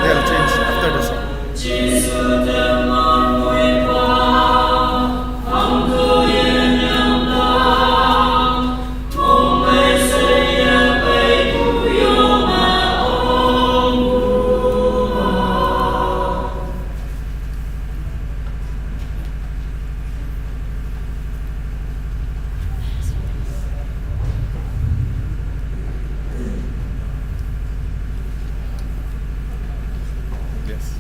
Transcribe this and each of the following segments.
They'll change after the song. Yes.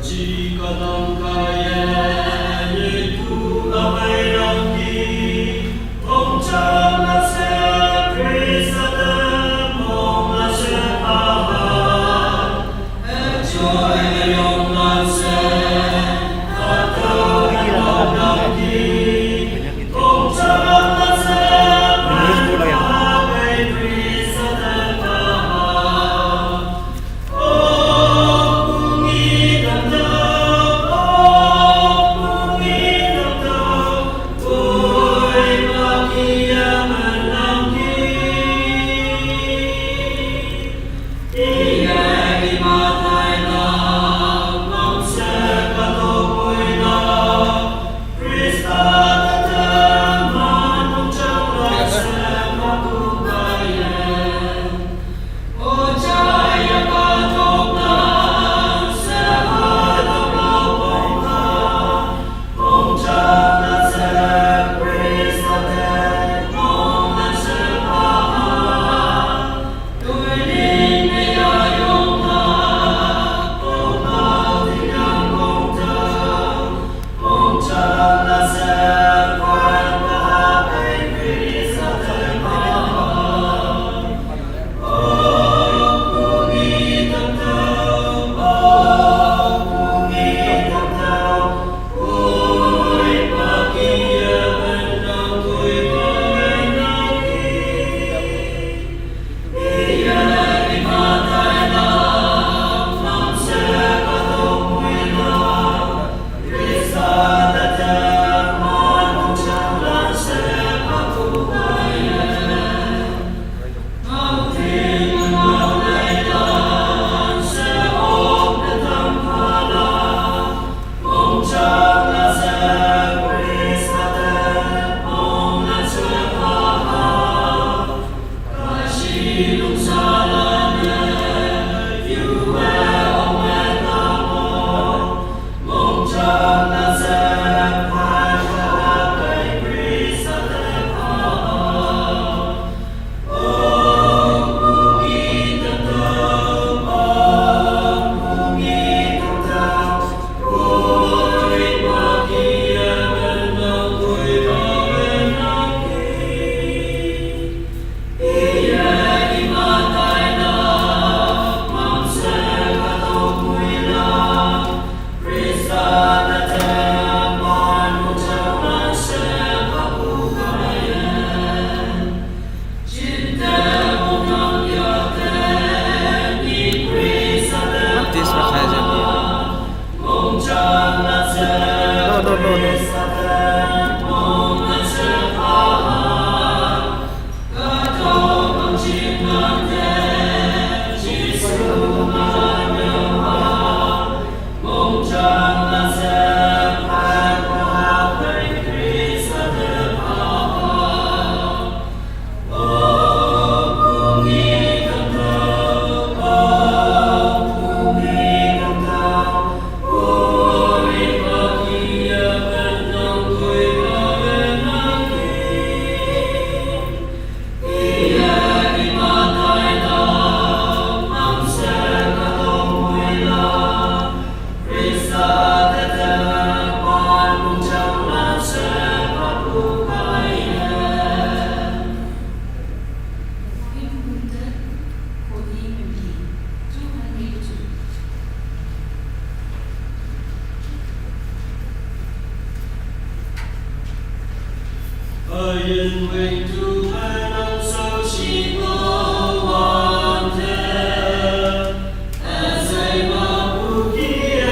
chỉ có tâm cái như tu la mây đông đi ông cha là sẽ Christ mong là sẽ ha chúa yêu là sẽ tôi yêu đông đi ông cha là sẽ Hãy subscribe cho kênh Ghiền Mì Gõ để không bỏ lỡ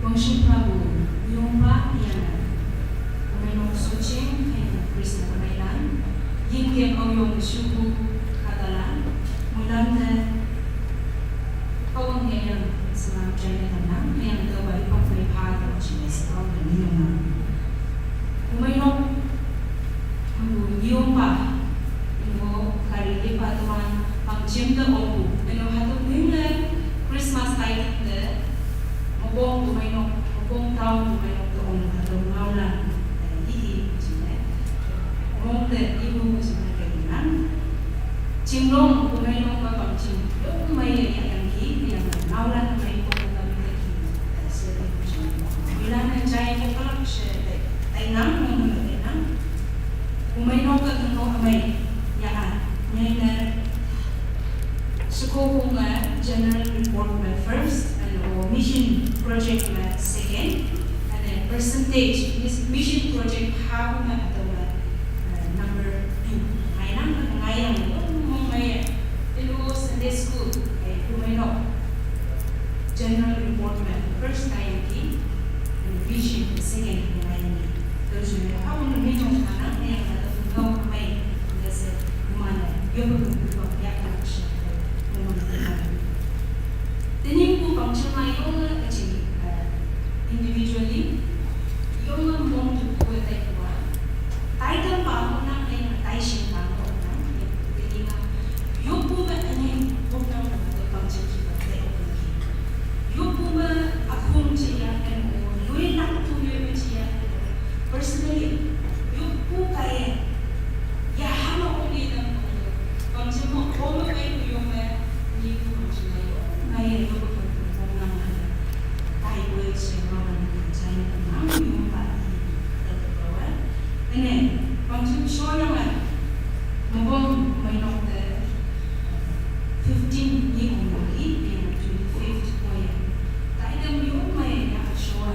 Bangship Prabhu, yung ba yan? Umaynong suching kay Krishna Kamailan, yingkem ang yung suku kadalan, mulan na kawang ngayon sa China tanang, ngayon ito ba ipang may pado at sinesitaw na ninyo na. Umaynong yung ba, yung karili pa tuman, pang jimda oku, ano hatong nila Christmas time na mabong umaynong, mabong taong umaynong doon atong maulan. Ibu sebenarnya keinginan, cimlong kumainong kapag cimlong may yang yang naulan may pagkakami lagi sering bila nanjay mo kalak siya ay nang nang kumainong kakano may yaan ngayon na suko kong general report na first and mission project na second and then percentage mission project how na ito number 2. Ay nang ngayang may Sunday school ay kumino general report na first time key and vision second ngayang those are how on the mission na ngayang natutulong may kasi kumana yung pagpapayak na siya tining po function na yung individually yung mong tukuha tayo tayo kang pa na ngayon tayo siyang tango na hindi nga yung po ba yung huwag na mga pang siya tayo yung po ba akong siya yung lang tuloy siya personally yung po kaya yahama ko din ang pang siya mo kung kayo yung hindi po pang siya ngayon yung po kung naman tayo po siya mga tayo kang yung pa and then, pang show naman, mabong may not 15 yung muli, yung 25th po yan. Tayo yung may nakashow.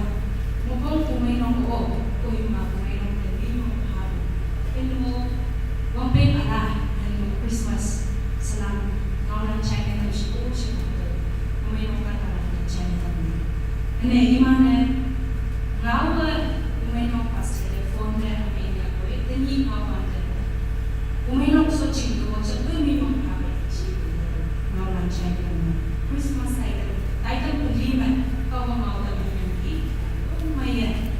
Mabong may nang o yung mga may nang yung habo. And mo, wampin ala, and Christmas, salam, naulang China na siya po siya po. May nang katalang ng China na. And then, imana, ngawa, may nang pastor, phone na, hindi mawawala. Uminom sa chinto, sa uminom habay chinto. Naulan siya yung Christmas title. Title po liman, kawang mawala yung cake. Umayan,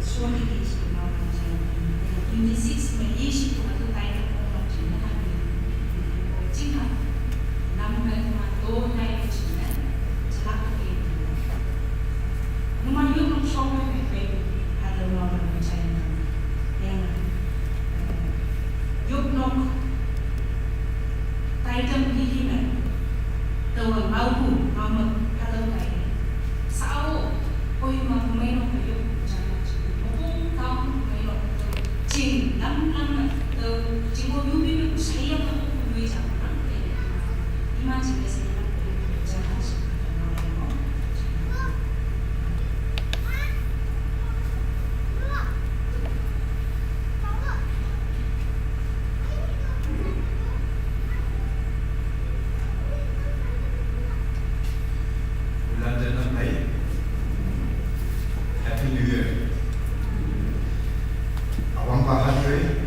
sorry case po naulan siya yung 26, may issue po ito title po ng China. China, naman mga to na yung China. Sa lahat ng naman yung show mo may pwede. Halaw naman ng China. Yan Yuknok Taidam Hihiman Tawag Mauhu Mamag Halaw tayo sa awo o yung mga kumainong kayo mapong taong kumainong ching lam ching o yubi yung sayang na kukuloy sa mga imagine na sila lang po yung dyan sa mga mo Happy New Year. Awang bahagia,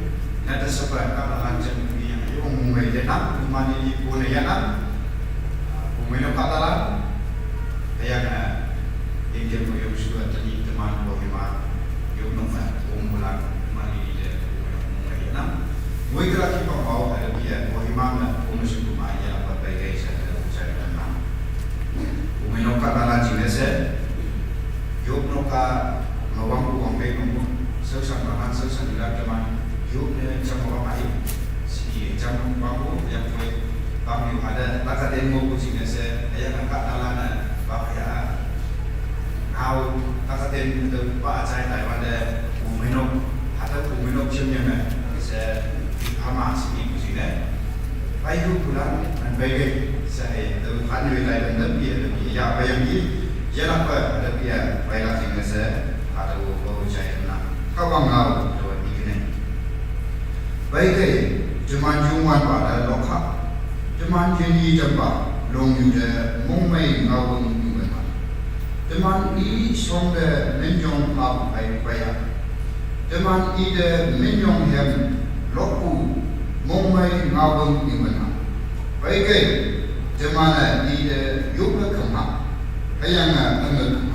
nada sebab kabahan jenuh yang yung may denam, mani po na yanam, umino katalan, kaya na hindi mo yung sulat tadi teman ko yung nungan umulang mani dia umino yanam. Mui keraki pangau ada dia mohimam na umusin kumaya apa bagai saya tanam. Umino katalan jinese Yuk noka ngawang buang pengung seusang bahan seusang dilak teman yuk ne jam orang lain si jam bangku yang kue bang yuk ada laka demo kucing se ayah angkat talana bahaya ngau laka demo itu pak acai Taiwan de umenok atau umenok cemnya ne se hama si kucing ne bayu pulang dan bagai saya tu hanui lain lebih ya apa yang Jalan apa ada dia baiklah tinggal saya ada bawa saya nak kawang ngau doa begini. Baiklah juman pada lokal juman jenis jamba long yuda mumai ngau mumai. Teman I som de minyong ab ay paya. Teman I de minyong hem loku mongmai ngawang imana. Baikay teman I de yuba kama hayang angak.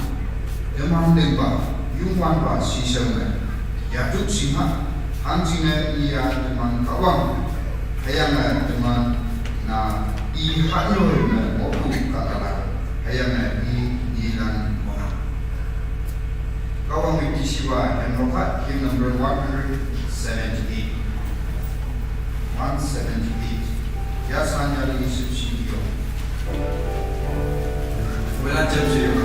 Teman limba yungwan ba sisam yatuk singa hanjina iya teman kawang hayang teman na I hanyo na moku kakala hayang I ilan mona. Kawang Wikisiwa and Rokat, hymn number 178. 178. Yasanya li subsidio. Wala jam siyo.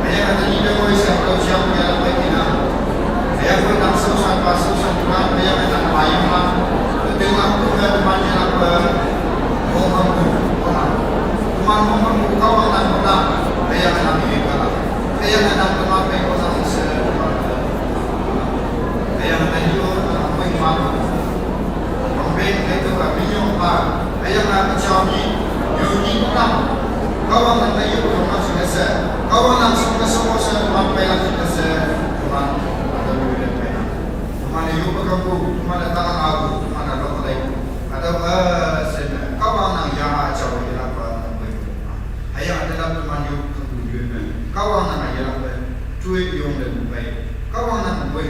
Ayah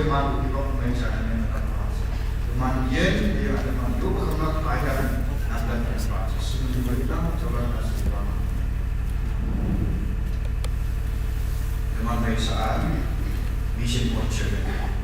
iman di bawah mencari yang akan masuk. Iman yen dia ada mandu karena kelahiran dan prestasi. Semua kita coba kasih bang. Iman saat misi bocor ini.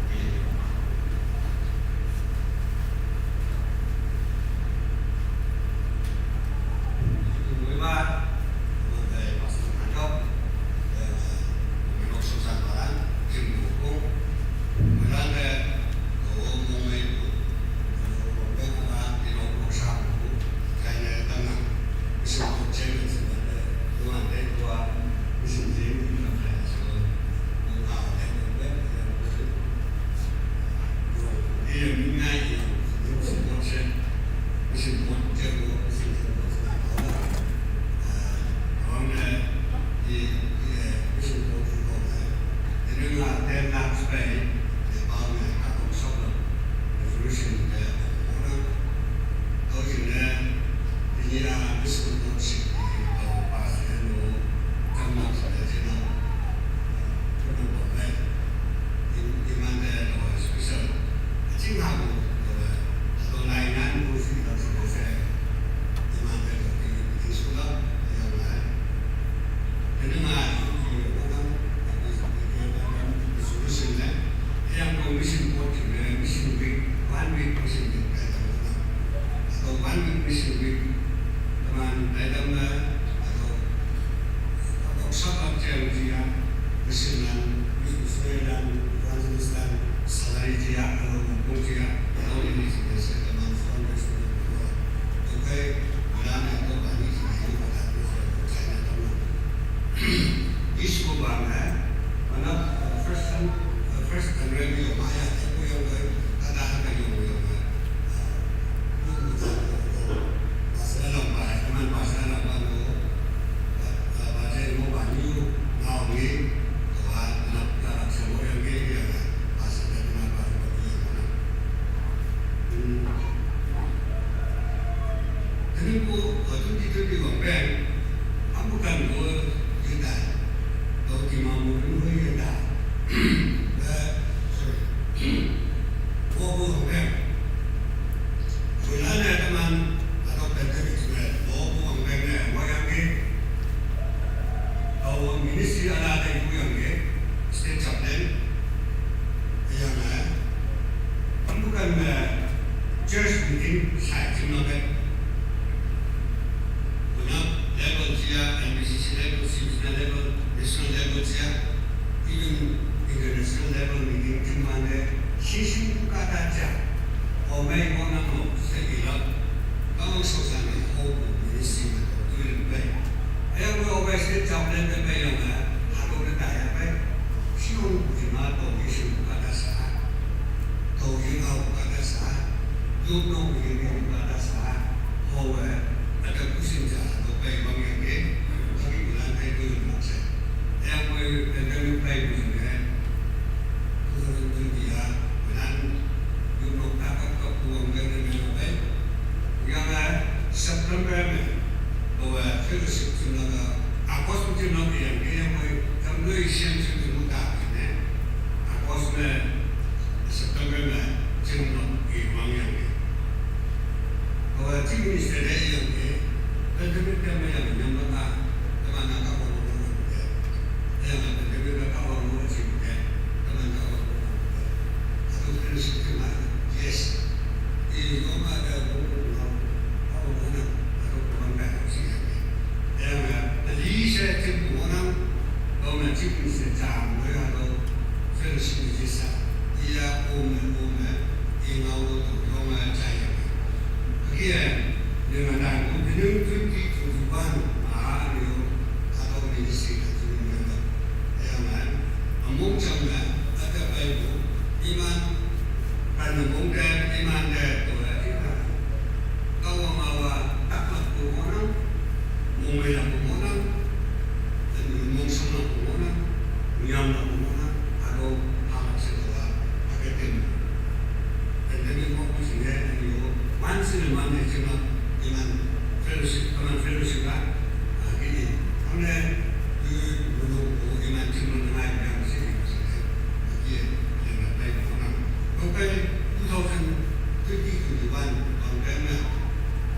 2021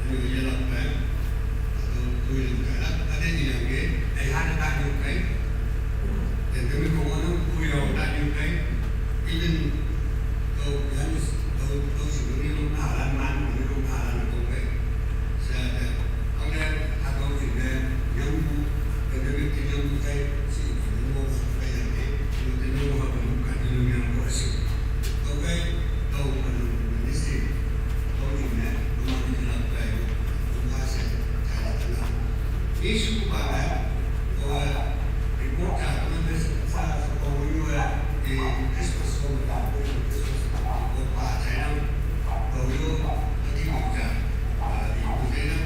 방금 이제 나쁘네. tôi cả đã đến gì làm cái ai hát đã nhiều cái để tôi cũng có nó vui đầu đã nhiều cái ý định tôi sử dụng những lúc nào làm ăn những lúc nào làm công việc sẽ hôm nay hạt đâu thì này nhóm để tôi biết cái nhóm cái sự những mô cái gì đấy những cái mô hợp những cái những nhóm của sự tôi cái đâu mà mình đi xem tôi thì này mà mình làm cái chúng ta sẽ Isu pada report kita sa pembunuhan di Christmas home di Christmas apa China baru lagi juga di China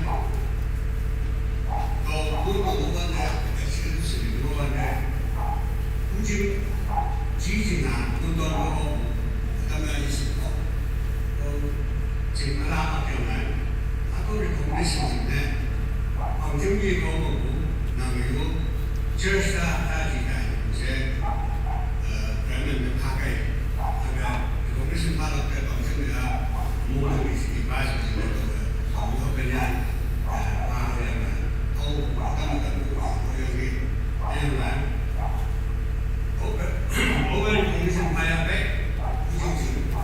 kalau pun bukan eksklusif sendiri bukan mungkin jijinya untuk orang kami isu cina apa yang lain atau rekomendasi sendiri chúng như có một vụ nào người chưa ra gì cả sẽ cái mình phá cây cũng cái sinh hoạt cái bằng chứng người ta mua cái gì ba gì đó họ mua cái nhà ba cái mà ông tâm tâm của họ có gì nên là ông bên cũng cái sinh hoạt đấy cũng chịu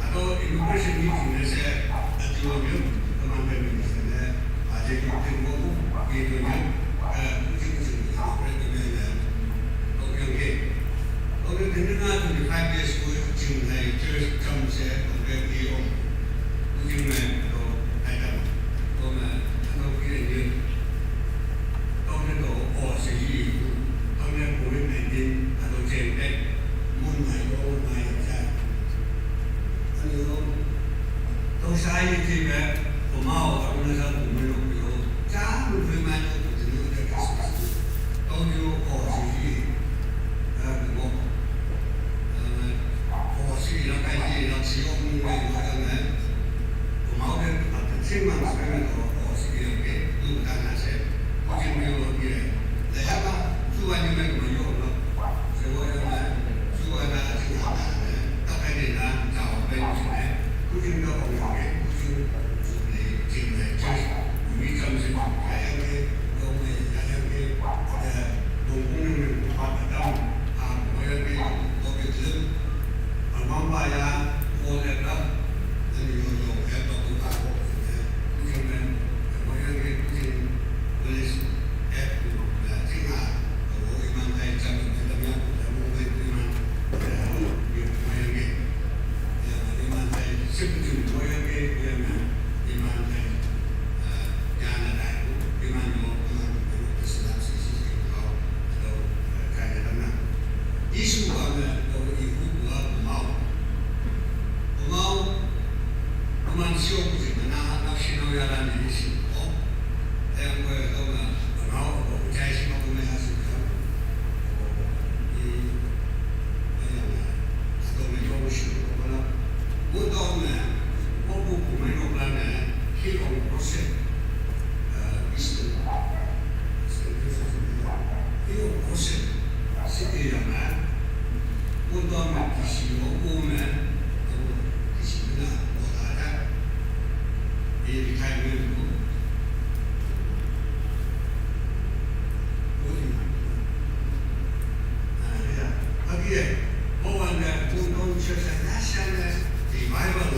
atau immigration meeting này sẽ chịu nhiều teman teman mình sẽ jadi tunggu gitu ya mungkin sebenarnya dengan oke orang dengar tu di 5 years ago cuma church jam saya orang dia mungkin tu ada orang kalau kira dia orang tu segi orang COVID-19 atau jemput mulai saja kalau saya itu mau orang saya cha mình phải mang cho tụi nó cái bao nhiêu họ gì một họ gì là cái gì là sử dụng người gọi là này máu đến sinh mạng sẽ là họ gì là cái đủ đàn là sẽ có chuyện nhiều như này để các bạn chú anh như mấy người dùng nó sẽ gọi là chú anh là chỉ học là tất cả này là chào bên chỗ này cứ chuyện đó không hiểu cái cứ chuyện này chơi vì trong sự cái em cái ông này em cái vùng cũng như mình hoạt ở trong mỗi em cái có cái thứ ở mong bài là vô đẹp lắm nên nhiều em đó cũng phải có cái chuyện này mỗi em cái chuyện police em là chính là ở mỗi mang tay trong cái tâm nhắc là mỗi người mỗi mang nhiều mỗi em cái nhưng mà mang tay sức chịu mỗi em cái em là đi mang tay isu ada kalau ibu buat mau manusia mesti mana nasional yang di sini yang berkata mau percaya semua punya hasil atau menjauh sih kalau bukan buku menoplan hilang proses hilang proses sekian untuk mengisi hukum kisi benar buat ada di retirement itu bagi orang yang untuk sesuatu nasional revival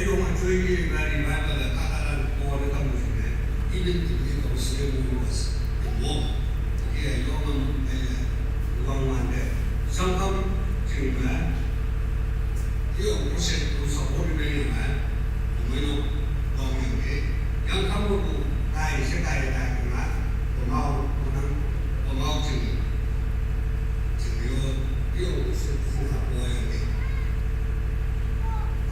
ayo mencuri revival katakan orang kamu sini identiti kamu sendiri luas mau oke orang mana sampai cuma dia proses tu support dia mana, umumnya orang yang kamu tu kaya sekaya kaya mana, pemau cuma dia proses tu apa yang ni,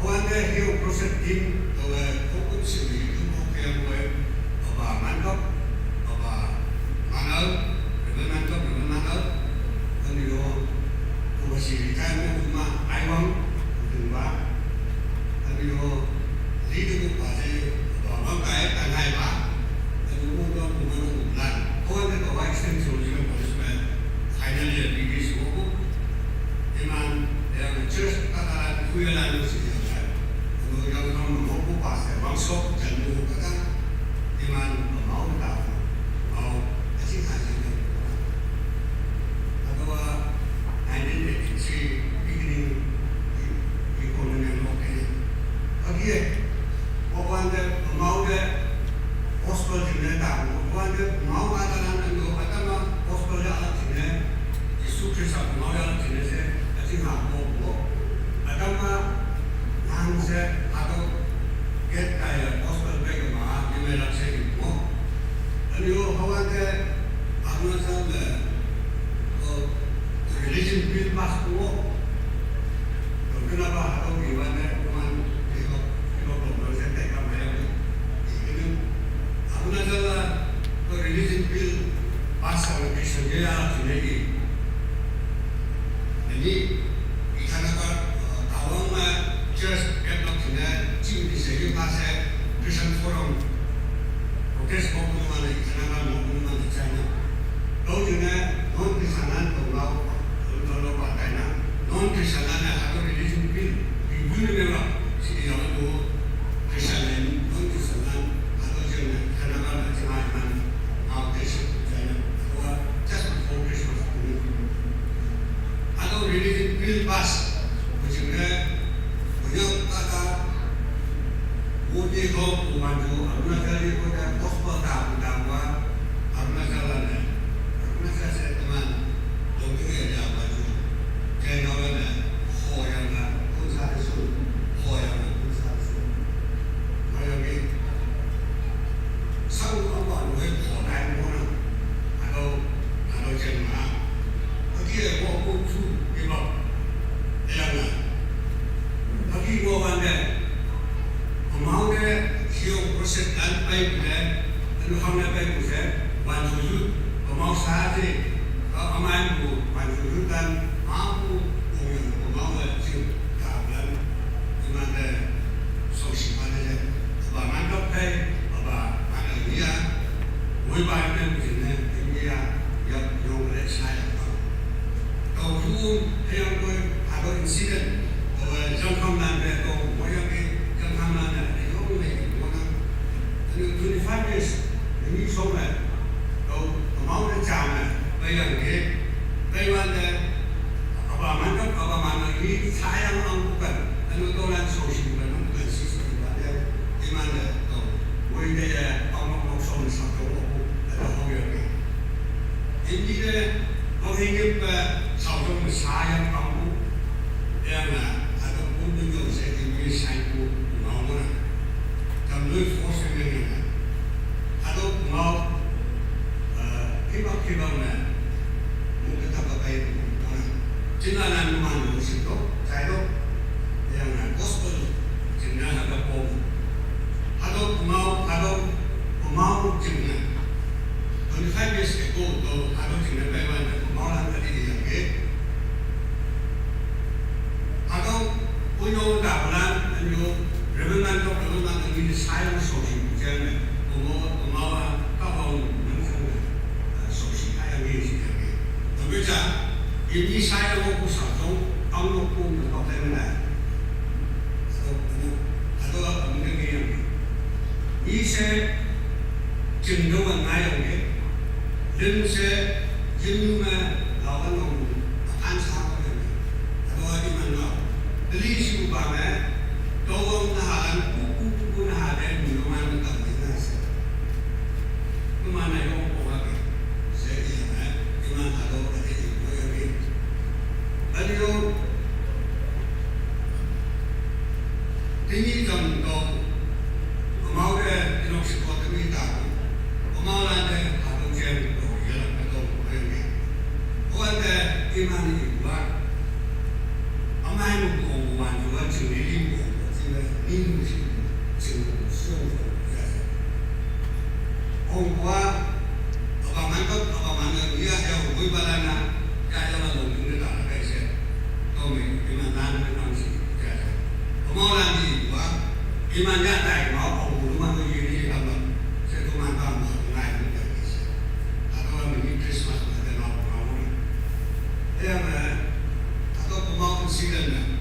orang dia proses tim, kalau fokus sendiri tu mungkin yang apa mantap, apa mana, mantap, kan dia masih ditanya cuma ayam kedua tapi yo lidu pada bawa kaya tangai pak dan umumnya bulan kau ada kau extension juga harus finally di sini semua, iman yang church 구현하는 것이잖아요. 여러분 못 봤어요. 왕속 전부가 이만 마음다고 아직 사실은 아까와 아이덴티티 비기닝 이 공연을 먹게 거기에 뭐한테 마음에 호스벌 지내다고 뭐한테 마음 아다라는 거 아까만 호스벌 알아지네 예수 그리스도 마음 알아지네세 아직 안 보고 아까만 항세 하도 겟가야 호스벌 배경마 이메라 책임고 그리고 허한테 아무나서 religion bill pass ko kenapa atau gimana cuman itu belum saya tekan banyak ini aku nazalah religion bill pass oleh Kristen sendiri jadi karena tahun just develop sini cing di sini pasal Kristen forum protest komunikasi karena mau komunikasi China lalu juga non Kristenan tolong kalau partainya non Kristenan atau religion bill ibunya memang si yang itu Kristen non Kristenan atau jangan karena macam-macam out Kristen jangan atau just before Christmas atau religion bill pass macamnya banyak kata uji kau maju aruna kali kau dah gospel tahu aruna jalan aruna saya teman 동경에 대해가지고 대나라는 호양과 군사수 만약에 상관과 왜 보나이모는 하도 정말 거기에 뭐 공수 이막 대양은 거기 뭐한데 마을에 지역 프로세스 안 빠이브에 그 함내 빠이브에 완주주 마을 사지 아마도 만족한 아무 공연 마음을 지금 다만 이만데 소식만에 만족해 만이야 외발된 분은 인디아 역용을 차야고 또 좋은 해양을 바로 인시는 정탐난데 또 모양이 정탐난데 이용을 이거는 25years 이 소매 또 마음을 잡는 bây giờ thì đây là bà mang cái sai ông cũng cần anh tôi đang sổ xỉ và nó cần xí xỉ và đây thì mà để với đây ông sổ xỉ sắp chỗ là không được cái gì đấy ông hình như sau trong một sai ông em là anh cũng đừng có sẽ thì mới sai của nó nữa cầm lưới phố xe này anh cũng mau khi bằng này mungkin tak pakai Cina nan mana situ, saya tu yang gospel Cina ada pom, ada mau Cina, 25 years ago tu ada Cina memang mau lah tadi dia ke, ada punya dapat ada revenant ini saya sosial macam mau kau bây giờ ini saya mau pusatong ông nó cũng được học thêm này atau mungkin yang ini saya cenderung ngayong ke dan saya jenuh lawan orang ansah atau di mana beli si ubahnya tolong nahan kuku nahan minuman tak dinasi kemana yang orang saya ingat iman atau adio ini contoh kemarin ini sekolah kami tahu kemarin ada atau jam jalan atau ini ada iman itu amai mukong juga ciri ini ciri Kongwa apa mana dia yang berbalana kaya malu ini tak ada sih. Kami iman dengan si kaya. Kemarin di luar iman nyata mau rumah begini apa? Saya tu mantap naik dengan sih. Atau mini Christmas ada mau. Yang atau pemau insiden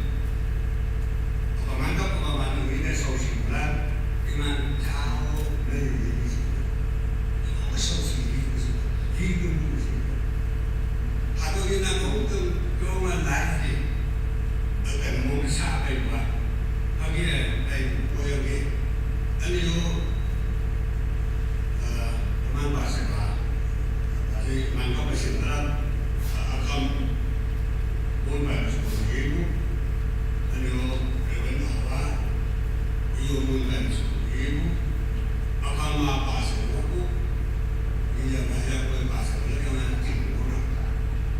Again, and you man Basaka, the man Commission come one by you, and you Reverend Hawa, you moon by you, Akama Pasako, you have Pasaka,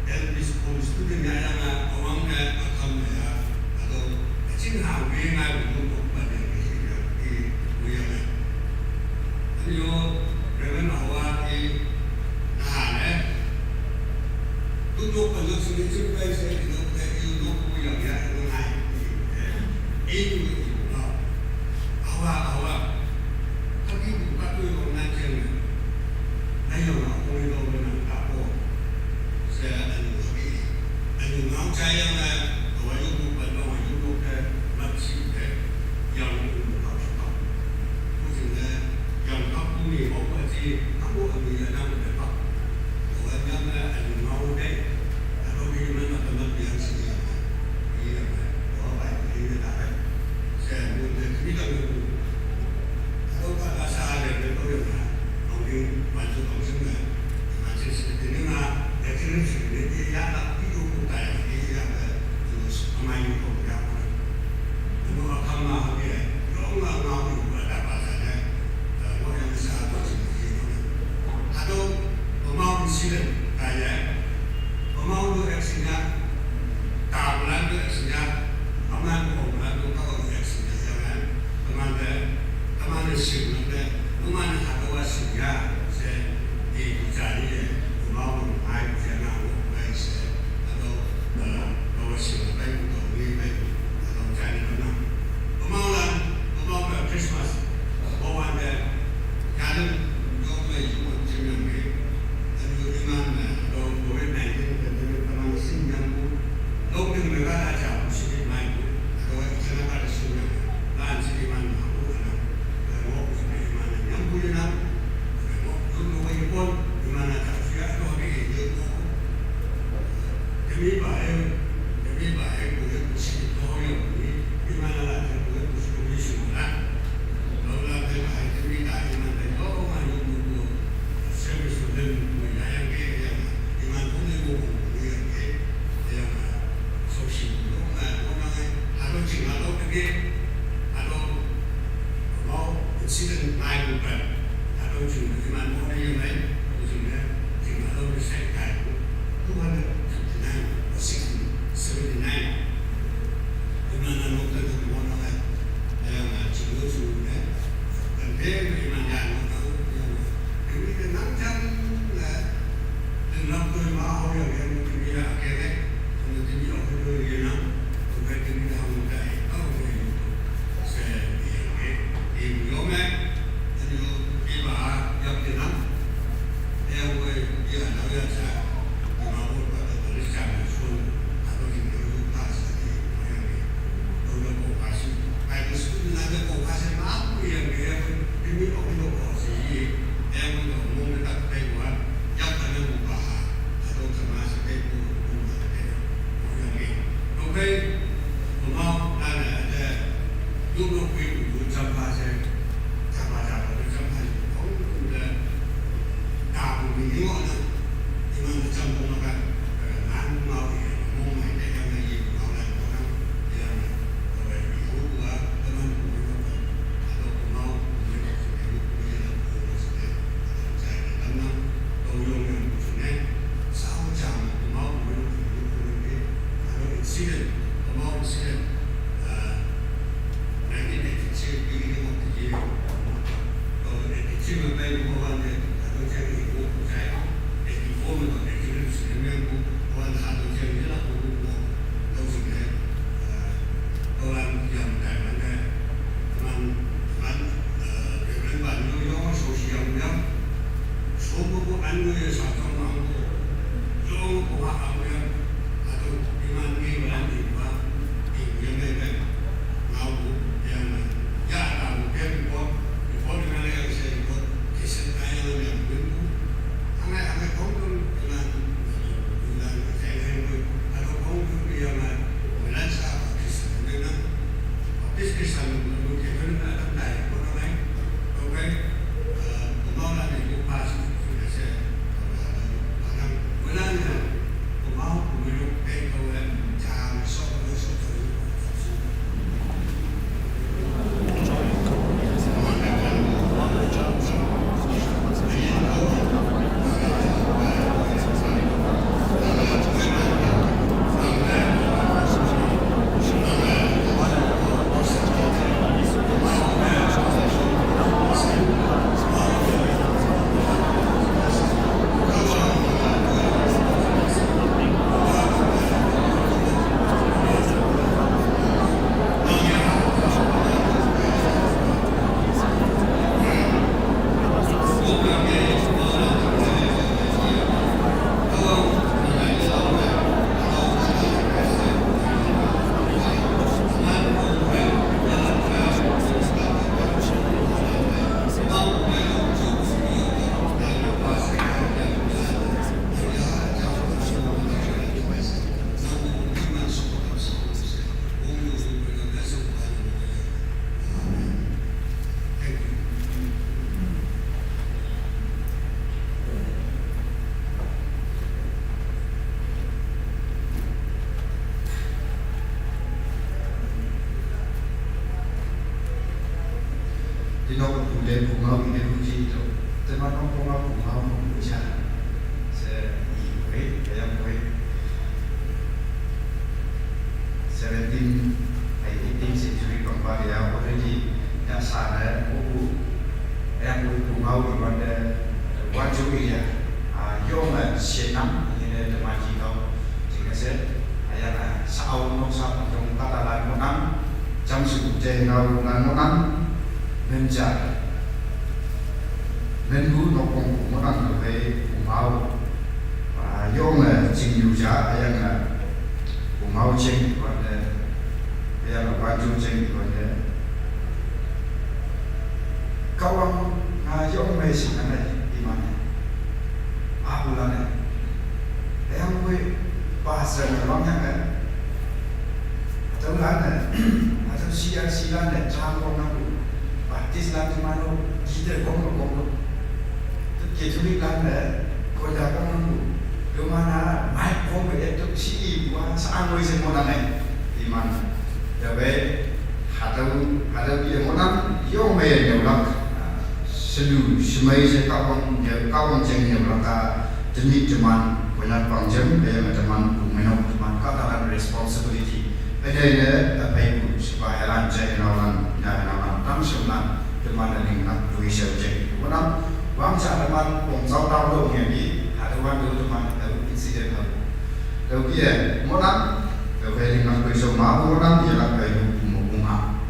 and this student Yana, among that, Akamaya, although I think how we have to look at the we are. And you Reverend Hawa, Nahane, look at the solution by saying that you know we are here tonight. Hawa, tapi bukan tu yang nanti. Ayo nak kau itu benar apa? Saya anu ngau saya nak kau itu bukan kau itu bukan masih yang kau suka. Mungkin yang kau ni apa sih? Kamu ambil yang nak dapat. Kau yang anu ngau deh. Kalau dia mana tempat yang sini. Iya, kau baik ini tak. Saya mungkin tidak betul. Kalau pada saat yang betul ya, mungkin masuk langsung ya. Masih seperti ini mah, jadi seperti ya tak hidup kita ini ya terus main program. Lalu akan mah ya, kalau nggak mau ada pasarnya, kalau yang besar tu sendiri. Atau pemau disini kayak pemau tu aksinya, kawalan tu aksinya, aman kawalan tu kau aksinya jangan teman sih nanti teman ada wasiat saya di cari mau ai saya nak baik saya atau wasiat baik untuk baik atau cari mana mau Christmas bawa ada kalau jauh lagi macam ni ada iman atau COVID-19 teman sih yang dok yang mereka ada sedikit main atau sana ada sudah dan sedikit mana yang punya nama, dulu yang pun di mana tak siap tu hari ini demi baik boleh bersih tu yang ini di mana lah yang boleh bersih semula. Kalau lah baik demi tak di mana tu orang yang dulu servis dan yang di mana pun yang sosial orang harus cakap tu pergi atau no ku le ku ma ki le ku ji to te ma no ku ma ku cha se I we ya we 18th century Cambodia already đã xả ra một em cũng mau bị vấn đề quan trọng area do mà sẽ nắm như thế là mà chỉ đâu thì cái sẽ là sau nó sau trong các là lại một năm trong sự chế nào là một năm nên trả nên cứ nó cũng một năm về cũng mau và do mà trình điều trả là cũng mau trình vấn đề bây giờ là quan trọng trình vấn đề câu ông do mấy sự này đi mà aku là này em quay ba giờ là lắm nhá cái trong lá này trong xí lá này trang con nào baptist lá thì mà nó chỉ để con nó tất cả chúng mình lá này coi ra con nó rồi mà na mai con về để tôi xí qua sáng ngồi xem món này thì mà giờ về hạt đâu bây giờ món ăn do mấy nhiều lắm selu semai se kawan jeng yang mereka jenis teman benar panjang yang teman menok teman katakan responsibility ada ini apa itu supaya lancar nawan tam semua teman yang nak tulis jeng mana bangsa teman ponsau tahu dong yang di ada waktu teman ada insiden tahu dia mana kalau yang nak tulis mau mana dia nak kayu bunga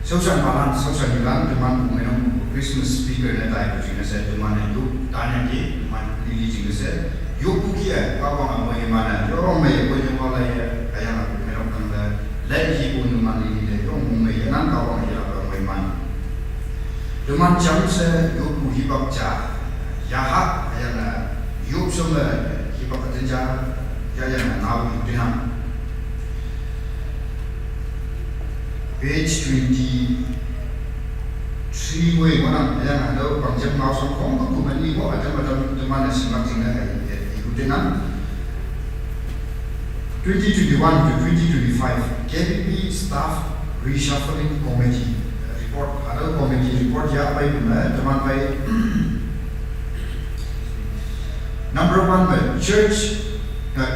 social balance social bilang teman menok Christmas speaker na tayo jina sa teman itu tanya ki teman lili jina sa yoku kia kawan apa yang mana orang mai ko yang mulai kaya nak menok kan lagi pun teman lili de orang mai nan kawan yang apa mai mana teman jam sa yoku hibak cha yahat kaya na yuk semua hibak kerja kaya na nawi dinam page 23 way mana yang ada panjang mau sokong tu mani mo ada macam simak sini ikutin 2021 to 2025 KPP staff reshuffling committee report ada committee report ya apa itu teman baik number 1 church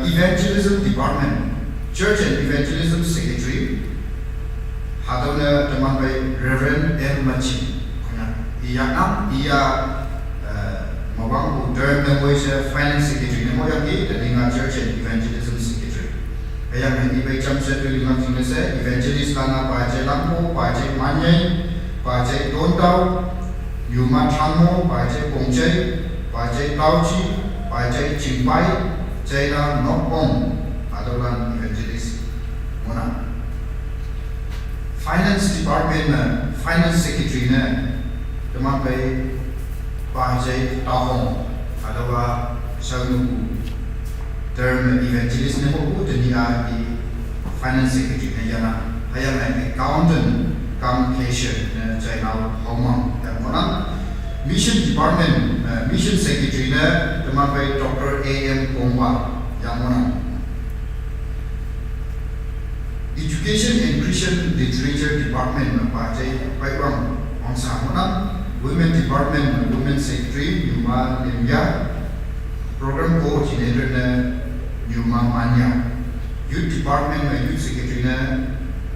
evangelism department church and evangelism secretary hadana teman baik Reverend El Machi ia mawang term na mo sa finance secretary na mo yang dengan church and evangelism secretary kaya hindi ba jam sa tulingan sila sa evangelist na paje lampo paje manyay paje dontao yuma thanmo paje pongchay paje tauchi paje chimpay chay na nokpong adolan evangelist muna finance department na finance secretary na teman baik bahasa tahun adalah satu term evangelist ni buku dunia di finance secretary ni jana ayam accountant kam cashier ni China Hongkong dan mana mission department mission secretary ni teman baik Dr. A.M. Kongwa yang mana education and Christian literature department bahasa baik orang angsa mana Women Department, Women Secretary, Yuma Limya, Program Coordinator na Yuma Manya, Youth Department, Youth Secretary na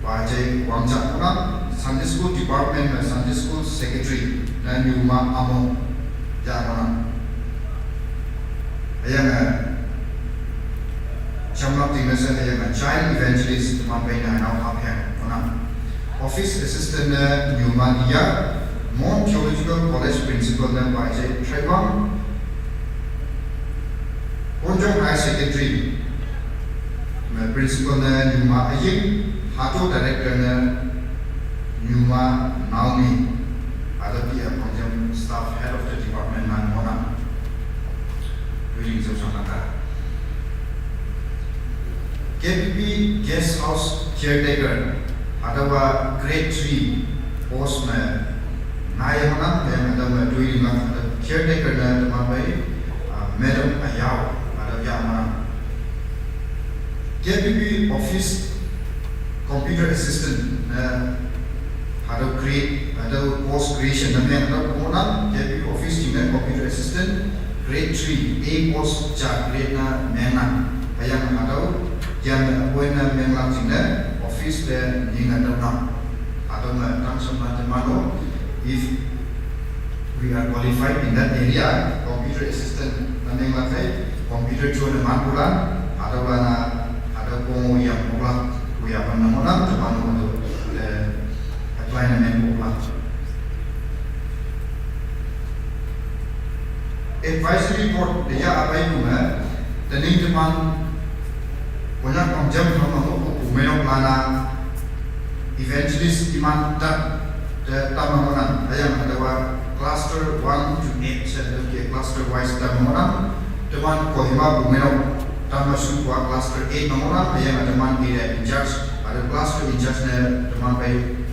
Bajay Wangchak Pulang, Sunday School Department, Sunday School Secretary na Yuma Amo, Jamana. Ayan nga, Chamlak Tingasa, ayan nga, Child Evangelist, Mampay na Anaw Hapyan, Office Assistant na Yuma Liya, Mount Theological College Principal na Bajay Tribang, Ponjong High Secretary, Principal na Yuma Aying, Hato Director na Yuma Naomi, ada dia Ponjong Staff Head of the Department na Mona, Reading Sosonata. KPP Guest House Caretaker, adalah Grade 3 Post na Naya mana yang ada dua lima ada caretaker na teman baik Madam Ayau ada yang mana KPP Office Computer Assistant ada grade, ada post creation namanya ada penggunaan jadi office dengan computer assistant grade 3 A post jar grade na menang ayam ada yang punya menang dengan office dan yang ada langsung nanti mana if we are qualified in that area computer assistant nanti ngakai computer cuma bulan ada pengu yang pula kuya penanganan teman untuk apply namen pula advisory board dia apa itu tening teman banyak penjam sama umeno plana evangelist iman dan tamangan ayam ada cluster 1 to 8 saya cluster wise tamangan teman kohima umeno tamasuk wa cluster 8 tamangan ayam teman ida in charge ada cluster in charge na teman baik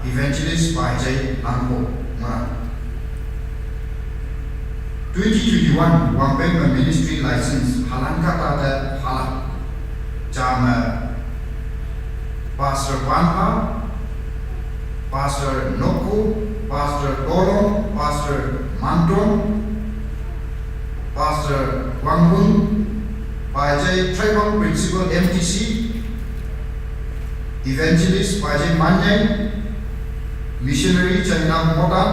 evangelist by Jay Lampo mana 2021 Wampeng ministry license halan kata ada halan jama Pastor Wanha, Pastor Noko, Pastor Golong, Pastor Manton, Pastor Wanghun, Pajay Tribal Principal MTC, Evangelist Pajay Manyay, Missionary China Modan,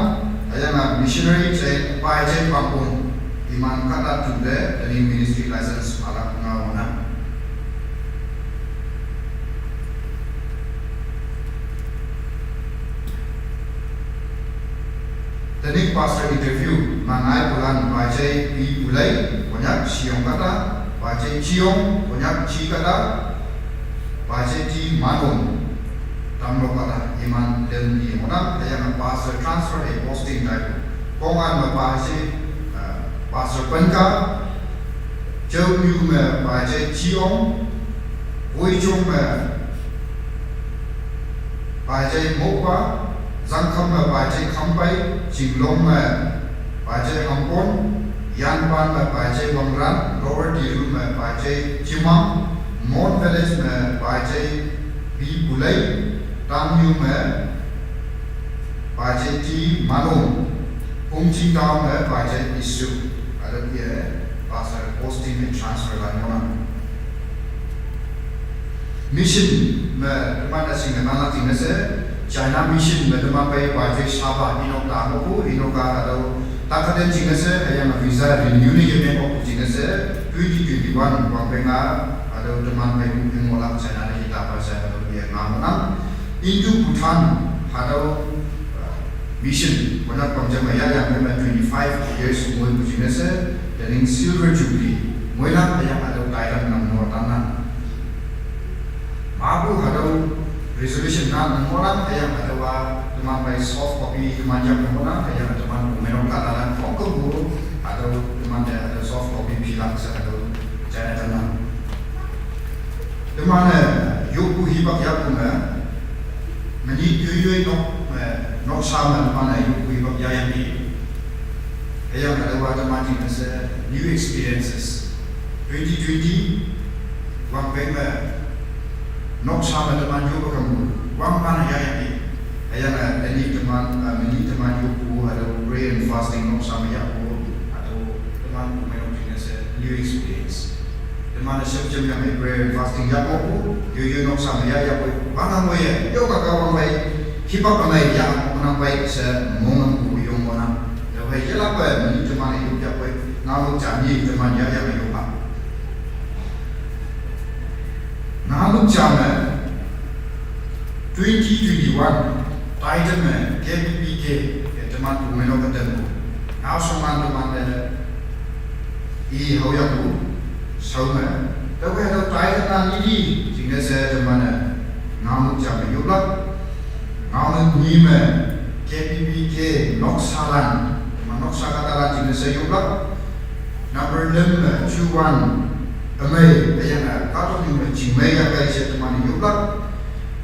ayana Missionary China Pajay Pampun, Iman kata juga dari ministry license ala pengawanan. Tadi pastor interview mangai bulan bajai pi bulai banyak siang kata bajai ciong banyak ci kata bajai ci manung tamlo kata iman dan di mana yang pastor transfer posting type kongan bajai pastor penka jauh yu bajai ciong woi ciong bajai mokwa Zangkam bajai kampai, Jinglong bajai Hampon, Yanpan bajai Wangran, Lower Diru bajai Jimam, Mon Village bajai Bi Bulai, Tamyu bajai Ti Manung, Pungching Town bajai Isu, ada dia pasal posting dan transfer lain Mission mana sih mana tinggal saya China mission teman baik wajib Sabah inoka aku inoka atau tak ada jingase yang visa renew ni yang aku jingase 2021 wangpenga ada teman baik mungkin mulak China ni kita pasal atau dia ngamunam Indo Bhutan ada mission mana penjamaya yang memang 25 years umur jingase dan silver jubilee mana yang ada Thailand nama tanah Mabu ada resolution na orang yang ada teman baik soft copy teman orang yang teman menong katalan kok guru atau teman ada soft copy bilang atau cara teman teman yoku hibak ya puna meni yuyui no sama teman yoku hibak ya yang ni yang ada teman ini new experiences 2020 Wampeng nok sama teman juga kamu, wang mana ya ini? Ayah ini teman juga ada pray and fasting nok sama ya aku atau teman menong jenis new experience. Teman siapa yang pray and fasting ya aku, yo nok sama ya aku. Mana mau ya? Yo kakak baik, hidup mana ya? Mana baik se mongan ku yo mana? Yo baik ya apa? Ini teman hidup ya baik. Namun janji teman ya yang hidup. Namun zaman 2021 Titan KPPK teman pemeno ketemu. Namun teman I hoyaku sama. Tapi ada Titan ini sehingga saya teman namun zaman yulak namun nime KPPK noksalan noksakatalan sehingga saya yulak number 6 Juan Amai, ayana kalau ni mencimai yang kaya saya teman yulak,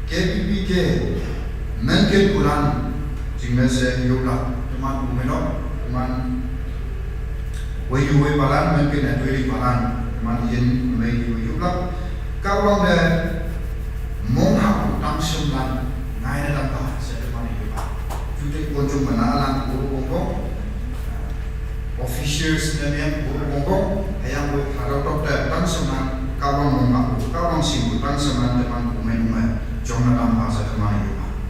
KPPK mungkin bulan cimai saya yulak teman umeno, teman wayu balan mungkin ada dua balan teman yen amai yulak, kau orang dah monghap tang sembilan, naik dalam bah saya teman teachers dan guru yang harus dokter dan seman kawang mengaku kawang singgu dan seman teman pemain jomna dalam bahasa teman juga.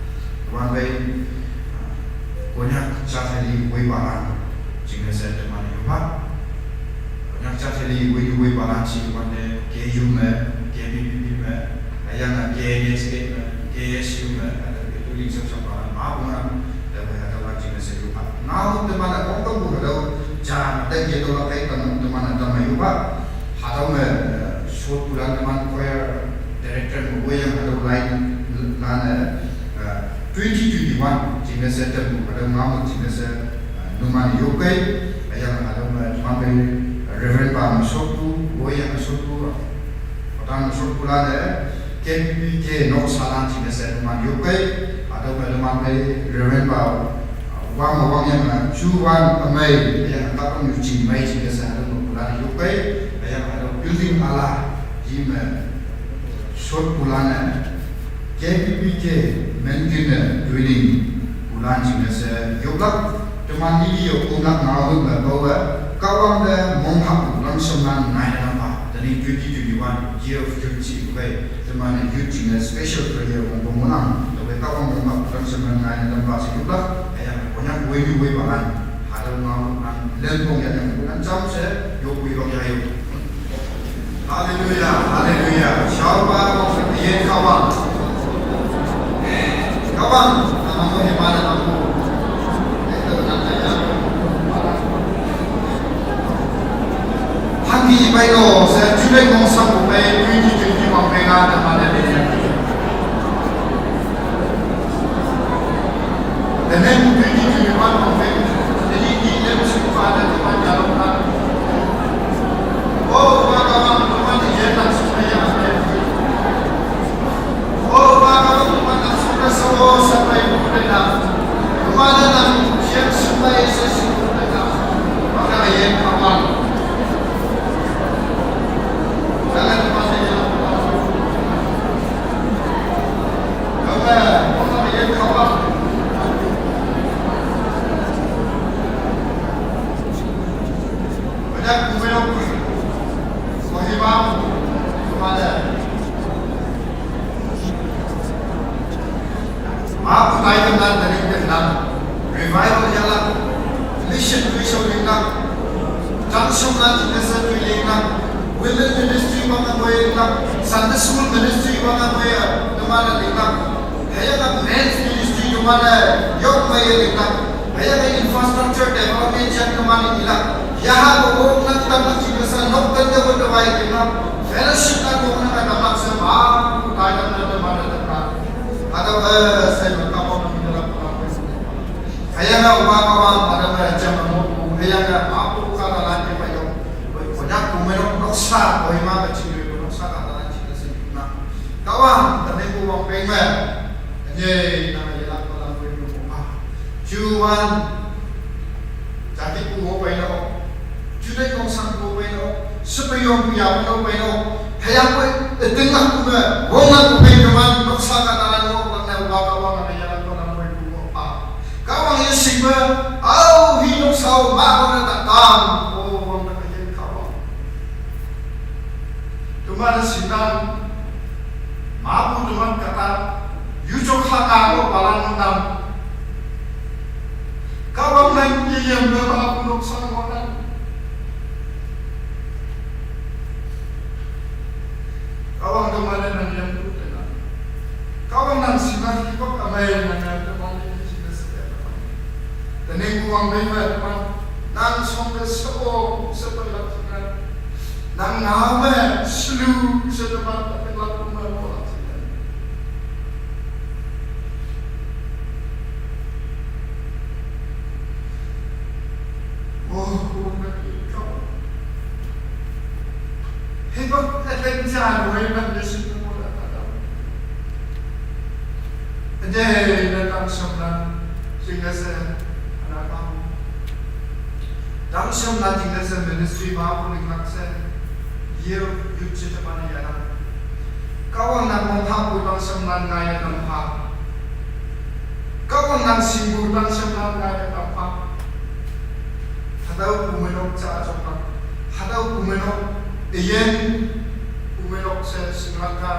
Tuan bayi banyak cahaya balan jika saya teman juga banyak cahaya balan sih pada keju KBBB yang KDSK KSU ada itu lincah sampai apa ada lagi saya juga. Now teman aku tahu kalau jangan ada gitu lah kayak teman ada mayuba atau short bulan teman choir director gue yang ada lain lana 2021 jika saya terbuka ada ngamu jika saya numan yokai yang ada teman Reverend Pak Masoku gue yang Masoku orang short bulan KPPK nok salah jika saya numan yokai ada teman Reverend Pak wang yang cuan amai yang tak pun uji mai jika saya ada bulan yokai yang ada building Allah jima short bulan KPPK maintain drilling bulan jika saya yoga teman ini yoga ngawal bahwa kawang dah menghap bulan sembilan naik nampak dari 2021 year of youth yoga teman youth jika special prayer untuk pemenang tapi kawang menghap bulan sembilan naik nampak yoga banyak gue bahan ada ngawal lempong yang bukan jam saya yoga yoga Haleluya, haleluya. Siapa yang kawan? Kawan, nama hebat aku. Itu namanya. Hangi bayo, saya juga ngomong bayi ini mempengaruhi mana dia. Dan yang ini mempengaruhi. Jadi dia mesti ada di mana jalan. Oh, kawan. Sampai berdengar, kemana nak siap sampai sesi berdengar, maka yang kawan, jangan pada yang kawan, maka yang kawan, banyak kumpulan, mohibam, kemana? Aku tahu dari Vietnam, revival jalan, mission lingkang, junction nanti desa lingkang, women ministry mana lingkang, Sunday school ministry mana kemana lingkang, ayah men's ministry kemana, yok lingkang, ayah infrastructure development yang kemana lingkang, यहाँ को nak tamak desa nok tanda berdawai lingkang, fellowship nak nak tamak sebab aku tahu dari mana lingkang. Ada saya berkata dalam ayah kawan ada macam ayah aku kata lagi bayo banyak kumenok noksa boima kecil noksa kata lagi kesini kawan tapi aku pengen je nama jelas kalau aku cuman jadi aku pengen jadi kau sanggup pengen supaya biar kau pengen ayah aku tengah aku orang aku pengen noksa kata lagi kawan yang jalan kawan yang simba, hidup sahur makan datang, orang nak jadi kawan. Tuhan sinan, mahu Tuhan kata, yujok hakago balang menam. Kawan lain yang berapa pun sang orang. Kawan kemana yang kawan nan sinar kita amai mana teman ini kita setiap dan yang uang bayar teman nan sampai sebelah sekarang nan nama selu setelah tapi lalu malu kau hebat adventure hebat desi Jadi datang sembilan sehingga saya anak kamu. Datang sembilan sehingga saya ministry maupun iklan saya. Year youth cepat ni ada. Kawan nak menghapu datang sembilan gaya nampak. Kawan nak sibuk datang sembilan gaya nampak. hadau kumenok sa asok hadau kumenok iyen kumenok sa singlaka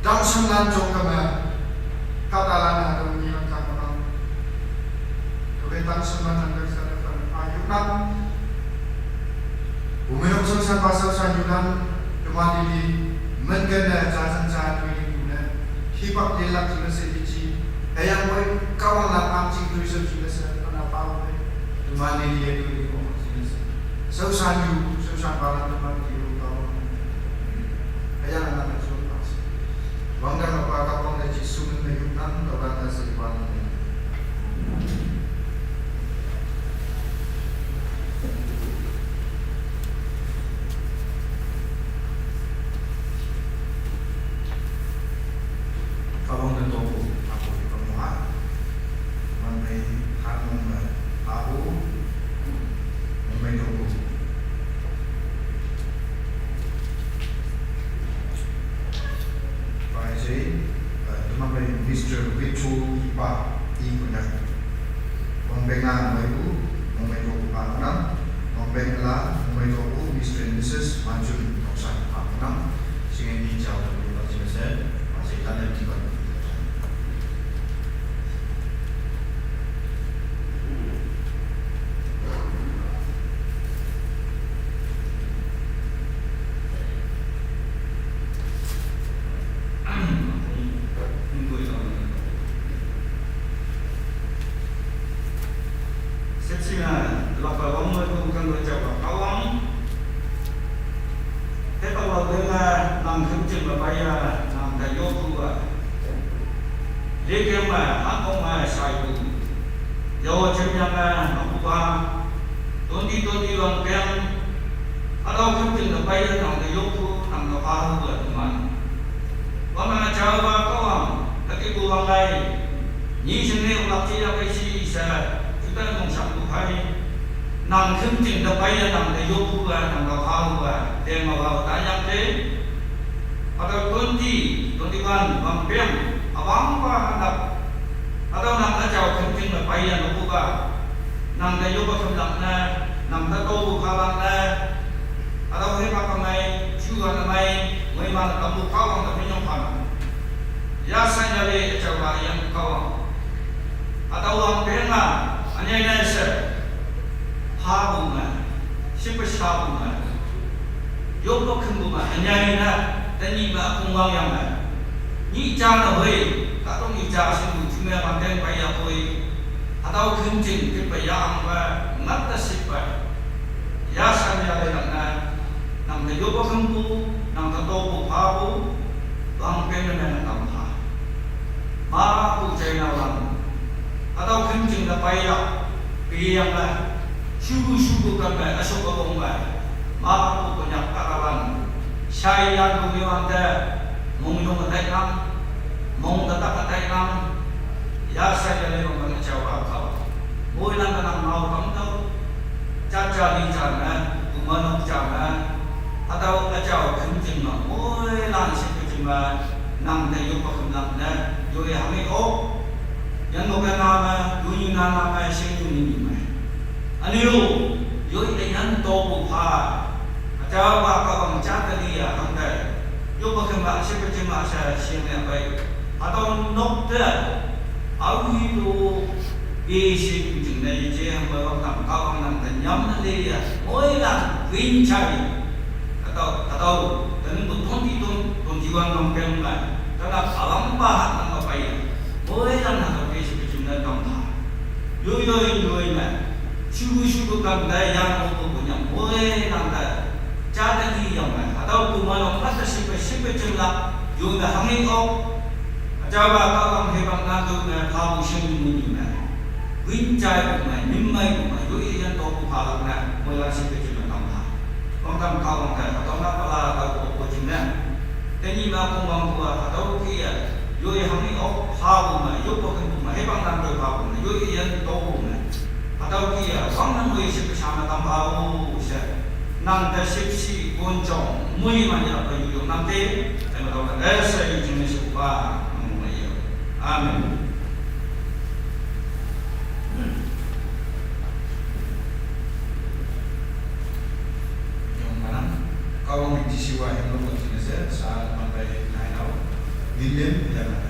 dang sangan jokama katalana hadau ni langkang oke dang sangan anggar sa ayunan kumenok sa pasal sayunan kemadili mengena jajan ini hipak dilak juga sedikit ayam boy kawan lapang cing tu isu juga sekarang apa kemana dia tu di bawah sini susah balan teman dia kawan ayam anak suruh pas bangga apa kawan dah cisun menyukan orang dah sepan kawan dah tahu aku di pemuat, memang kamu tahu, memang tahu. Baik sih, memang Mister Victor Ipa punya, memang baru, memang tahu apa, memang lah, memang tahu Mister Mrs Manjun Toksan apa, sehingga ini jauh lebih bagus saya, masih ada di bawah. Amen. William yang anak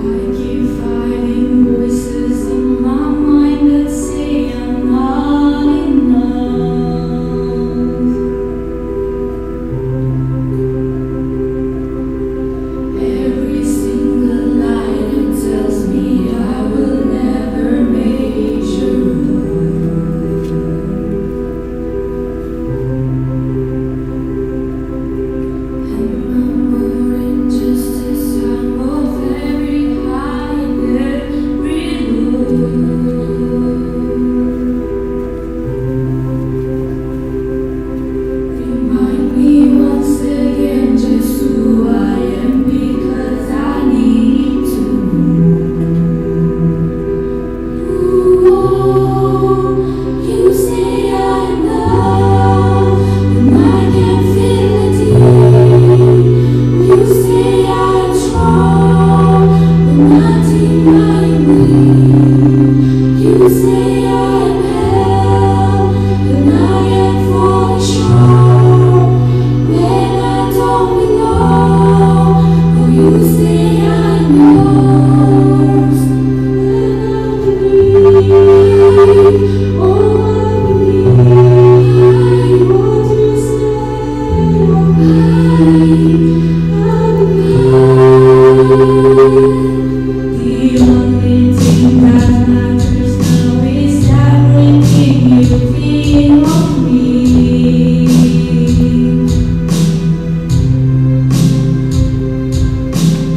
I keep fighting voices in my mind that say I'm not enough. Every single lie that tells me I will never measure and my more injustice, I'm both very high and very low. Remind me once again just who I am, because I need to know. You say I'm love, and I can feel it deep. You say I'm strong, but nothing I need. You say I'm held, and I am falling short when I don't belong. Oh, you say I'm yours, and I believe. Oh, I believe what you say. The only thing that matters now is everything you think of me.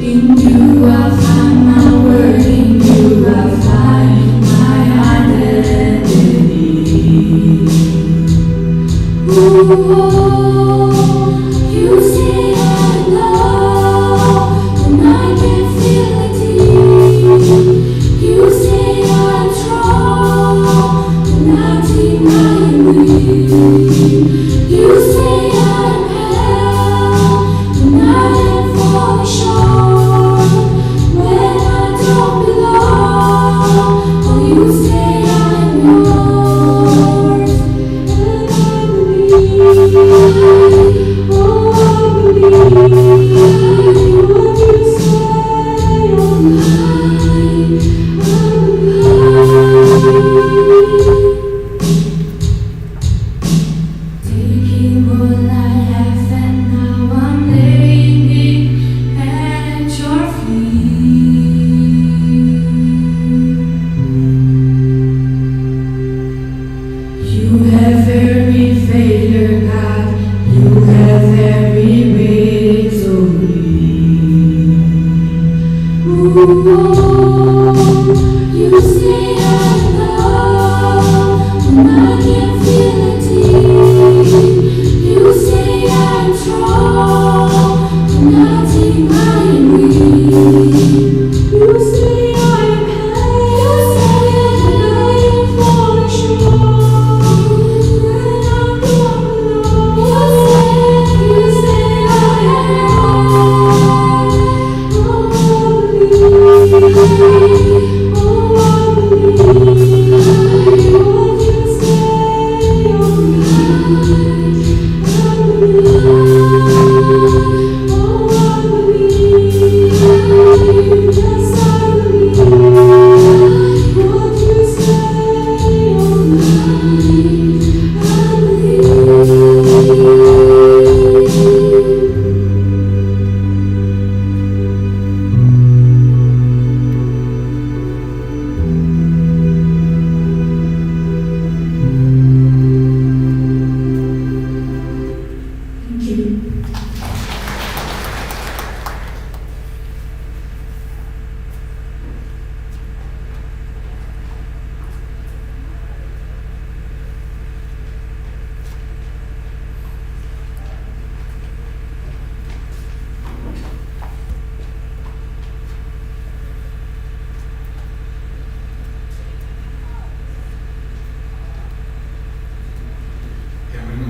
In you I find my word, in you I find my identity. You say I'm love, and I can feel it deep. You say I'm strong, but nothing I need. You say I'm held, and I am falling short when I don't belong. Oh, you say I'm yours, and I believe. Oh, I believe what you say. Oh, taking all I have and now I'm laying it at your feet. You have every failure, God. You have every victory. You say I'm love, and I can feel it deep. You say I'm strong, but nothing I need. You say I'm held, and I am falling short when I don't belong. You say I'm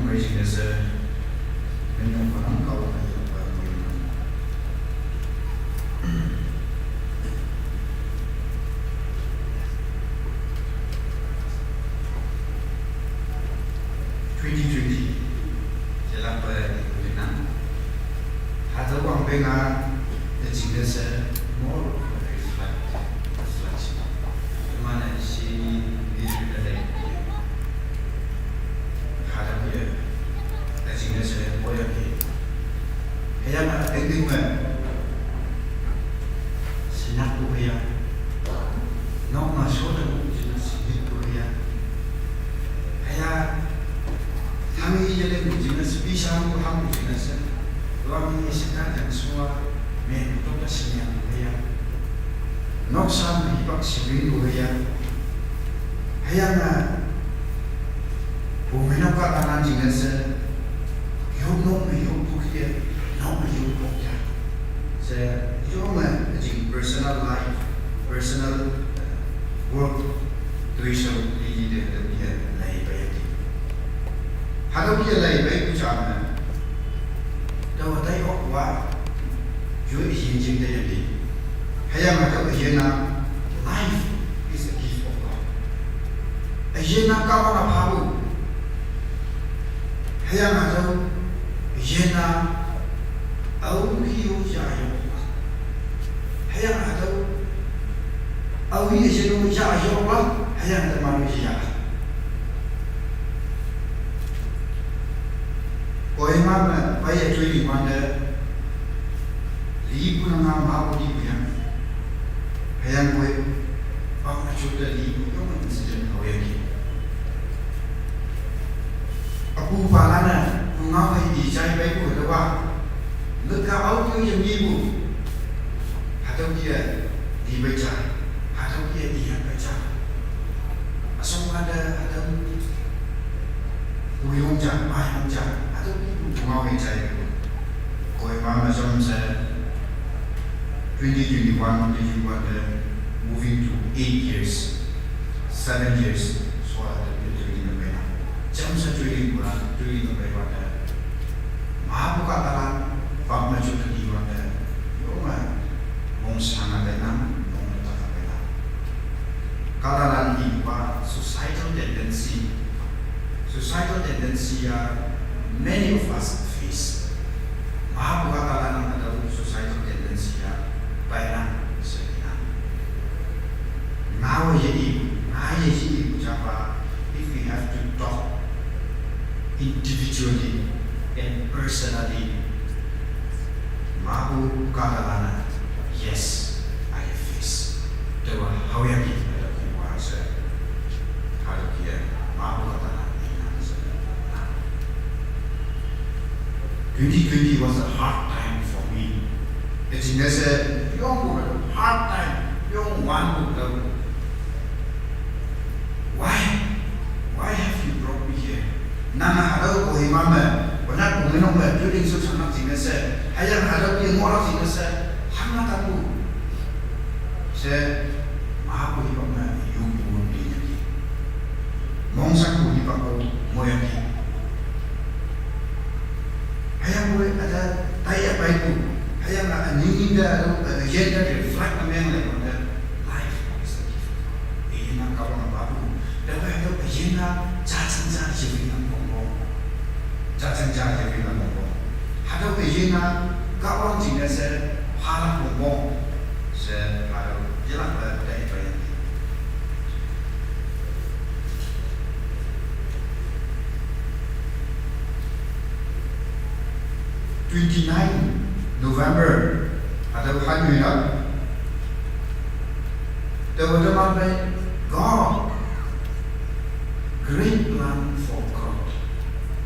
Raising as a minimum for uncle. 2020 dalam perjalanan ada orang dengar jadi saya more reflect mana si diri dari hadap dia jadi saya boleh ni yang ada ending senak buaya nak masuk dalam jenis buaya ayah kami jadi jenis bisa paham jenis orang ini sekarang semua menurut kesenian buaya nak sama hidup sendiri buaya ayah bukan katakan jenis yok bukan yok bukan saya yok jadi personal life personal work tuition ini dia lain banyak Halo dia lain baik ucapan. Dah watai okwa, jual hinjim dia jadi. Hayang ada ujian life is a gift of God. Ujian kawan apa halu? Hayang ada ujian au hiu jaya. Hayang ada au hiu jaya Allah. Hayang ada manusia. Koiman bayar cuci mana ribu nama mahu ribu yang koi apa cuci ribu yang mana sejak kau yang ni aku palana mengapai di cai baik aku lepas lekau aku yang ribu atau dia dibaca atau dia baca asal ada uyung jam bayang jam mau cari koi mama macam saya 2021 moving to 8 years 7 years soal dari negara jam saya dari negara maha bukan dalam pak maju dari negara rumah mong sangat tenang mong tetap tenang katalan hidup societal tendency many of us face. Maha bukatalan ang adult societal tendency bayan sa ina. Now yedi japa if we have to talk individually and personally. Maha bukatalan yes I face. Dewa hawiyaki ada kiwasa. Ada kia maha bukatalan. 2020 was a hard time for me. It's in a hard time. Why have you brought me here? Nana halo ko himama. Wala ko minong ba during so sanak sinasa. Hayang halo yang moral sinasa. Hanga tamu. Se maha ko himama yung buong dinaki. Mongsa ko himako moyaki. Hayang boleh ada tayar baikku. Hayang nak ninda agenda reflect ameng lagi pada life is a gift. Ini nak kawan babu. Dan ada agenda jajang jadi ngomong. Ada agenda kawan jenis saya harap ngomong. Saya harap jelas pada itu. 29 November ada hari ini teman-teman God great plan for God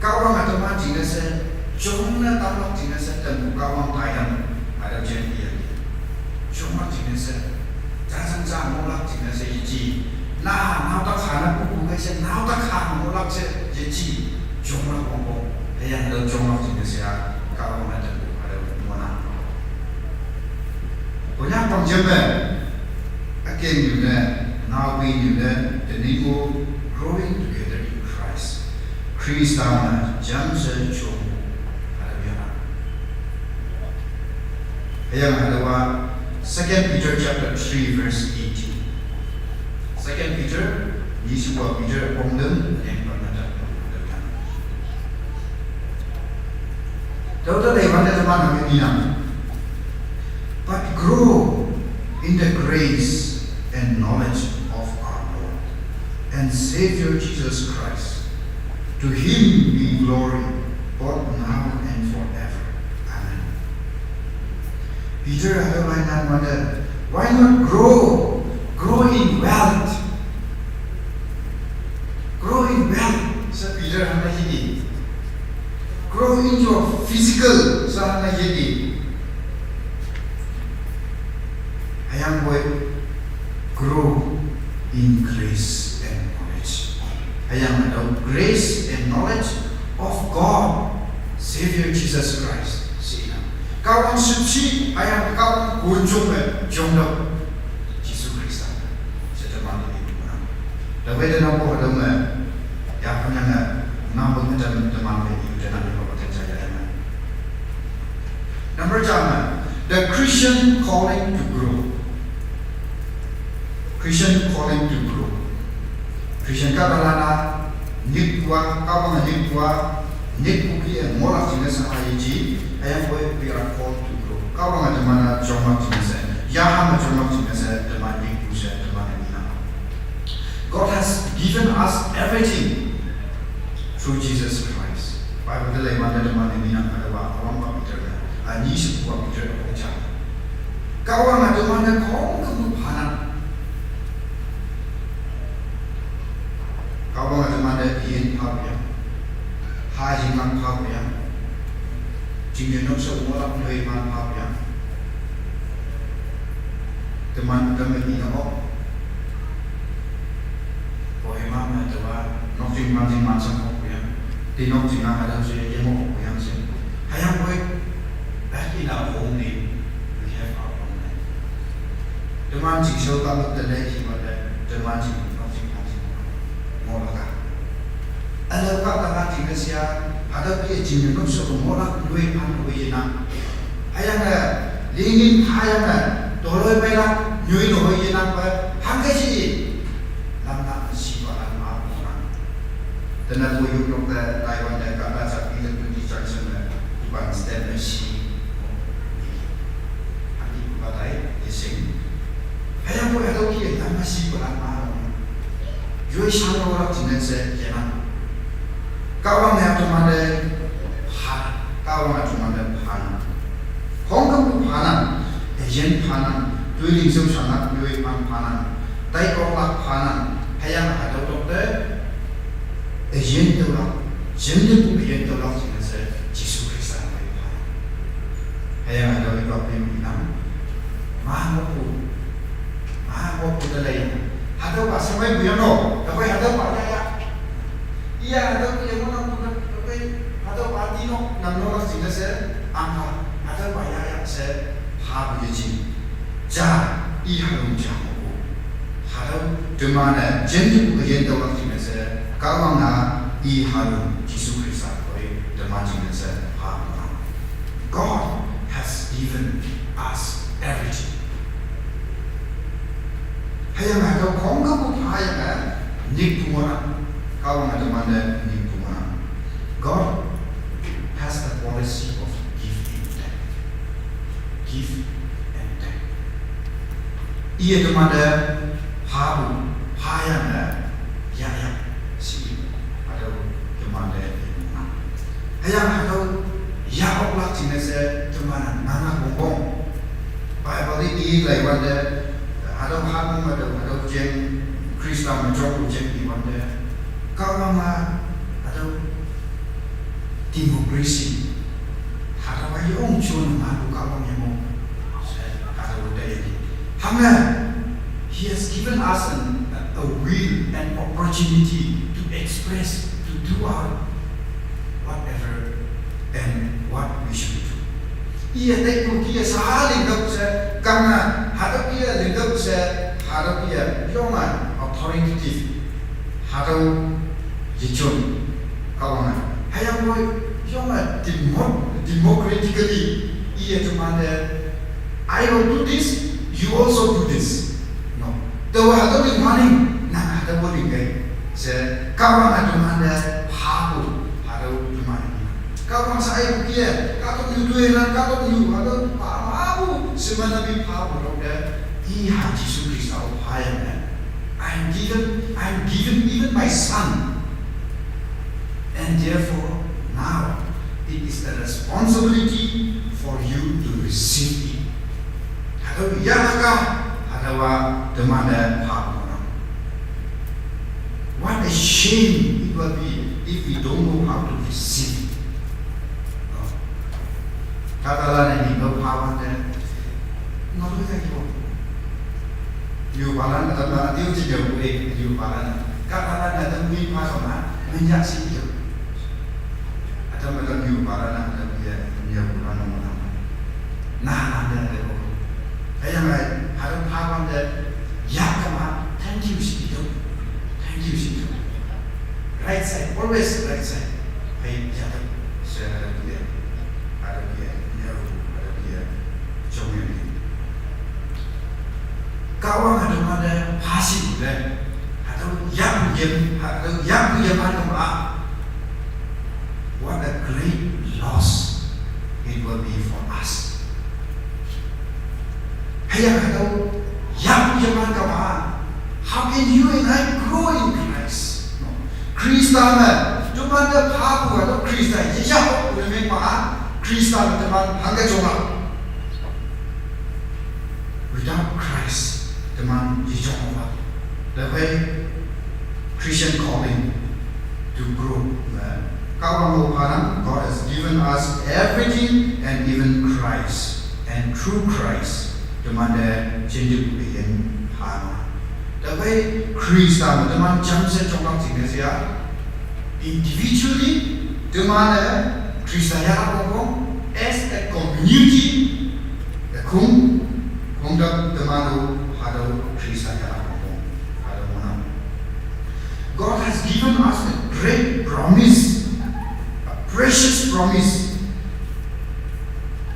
kau orang teman jika saya Jomna tamak jinasa dan bukawang tayang ada jenis Jomna jinasa jangan mulak jinasa iji nah nau tak khana buku kasi nau tak khana mulak se iji Jomna bongko yang ada jomna jinasa kawang ada mana punya pangjaman akan juga now we juga the new growing together in Christ Kristana jamsa chom yang adalah 2 Peter chapter 3 verse 18. 2 Peter di sebuah Peter pondem yang pernah datang. Daughter lewat teman kami bilang, but grow in the grace and knowledge of our Lord and Savior Jesus Christ. To Him be glory both now and forever. Peter ada mainan mana? Why not grow? Grow in wealth. Grow in wealth. Sa Peter hana ini. Grow in your physical. Sa hana ini. Ayang boy, grow in grace and knowledge. Ayang ada grace and knowledge of God, Savior Jesus Christ. Kawan suci ayam kawan kunjung jomdo Yesus Kristus sejauh ini mana? Dapat dan apa ada yang punya nama macam teman ini jangan lupa percaya dengan. Number one, the Christian calling to grow. Christian calling to grow. Christian kabalana nikwa kawan nikwa nikbuki yang morak jenis aiji. Ayam boy we are called to grow. Kau orang mana jomak jenis ya jomak jenis teman ibu saya teman ini. God has given us everything through Jesus Christ. Bible telah mana teman ini ada orang apa bicara. Ani sebuah bicara macam. Kau orang mana kau kemudian. Kau orang mana ian pabya, hajiman pabya. Jika nak semua orang iman apa teman-teman ini apa? Kau iman atau nak jingman macam apa ya? Di nak jingman ada saya yang apa yang saya. Hayang kau in our home name we have our own name. Teman jika kalau terlebih pada teman jika nak jingman mau apa? Ada kata jika saya ada dia jimin nuk semua orang duit pan duit na, ayang lingin ayang doloi merah nyui doloi na ber hangkai sih, lama siapa lama orang, dan aku yuk Taiwan dan kata sapi dan pergi Jackson bukan stand si, nanti batai ising, ayang boleh tahu dia lama siapa lama orang, yui sama orang jenis jenak. Kawang yang cuma ada pan, kawang yang cuma ada pan. Hongkong panan, Asian panan, tujuh lima sangat tujuh panan, Thailand panan, hayang ada dokter, Asian tu lah, jenis tu Asian tu lah jenis Yesus Kristus yang panan. Hayang ada orang yang bilang, mahu tu lagi. Ada apa? Sampai bukan no, tapi ada apa ya? Iya, ada yang mana pun ada parti no, namun orang sini saya angkat, ada banyak yang saya habis jah, harum jamu, harum demana, jenis bukan orang sini saya, kalau na harum Yesus Kristus, demana sini saya harum. God has given us everything. Hayang ada kongkong hayang nikmuna. Kau ada mana ni pun? God has a policy of give and take. Give and take. Ia tu mana habu, hayang ya si ada tu mana ni. Hayang ada ya Allah jenis tu mana nana bongkong. Bible ini lewat ada habu ada jen Kristus menjauh jen di mana. Kau nama ada demokrasi yung chun madu kawang yamo se katawo dayaki. Hanga, He has given us a will and opportunity to express, to do our whatever and what we should do. Ia teko kia sahaling gap se kanga hadap ia lingap se hadap ia yonga authoritative hadap yichun kawanga hayang boy yonga democratically ia tumande I will do this, you also do this. No, the hadap in morning na hadap boling kai se kawanga tumande habu hadap tumande. Kawang sa ayo kia, katong yudueran, katong yu, katong paabu, semanabi paabu roda, Iha Jesu Christ au hayang. I'm given even my son, and therefore now it is a responsibility for you to receive it. Hadaw yaka, hadawa demanda paabu. What a shame it will be if we don't know how to receive it. Katalan ini kau kawan dan ngalu lagi kau. You balan atau mana dia juga boleh you balan. Katalan ada mui masama menyaksi dia. Ada macam you balan ada dia bulan mana. Nah ada kau. Ayam lain harus kawan dan ya kama thank you sih itu. Thank you sih itu. Right side always right side. Hai jatuh saya dia. Kawang ada mana hasil dan atau yang ada what a great loss it will be for us. Hayang atau yang ada how can you and I grow in Christ? No, Kristan cuma ada papu atau Kristan jauh lebih mahal. Kristan teman hangga cuma without Christ. Teman Jehovah, the way Christian calling to grow. God has given us everything and even Christ, and through Christ, teman the change begin hana. The way Christ teman jamse congkak singsia individually teman Christ ya kongkong as a community, the kongdak teman God has given us a great promise, a precious promise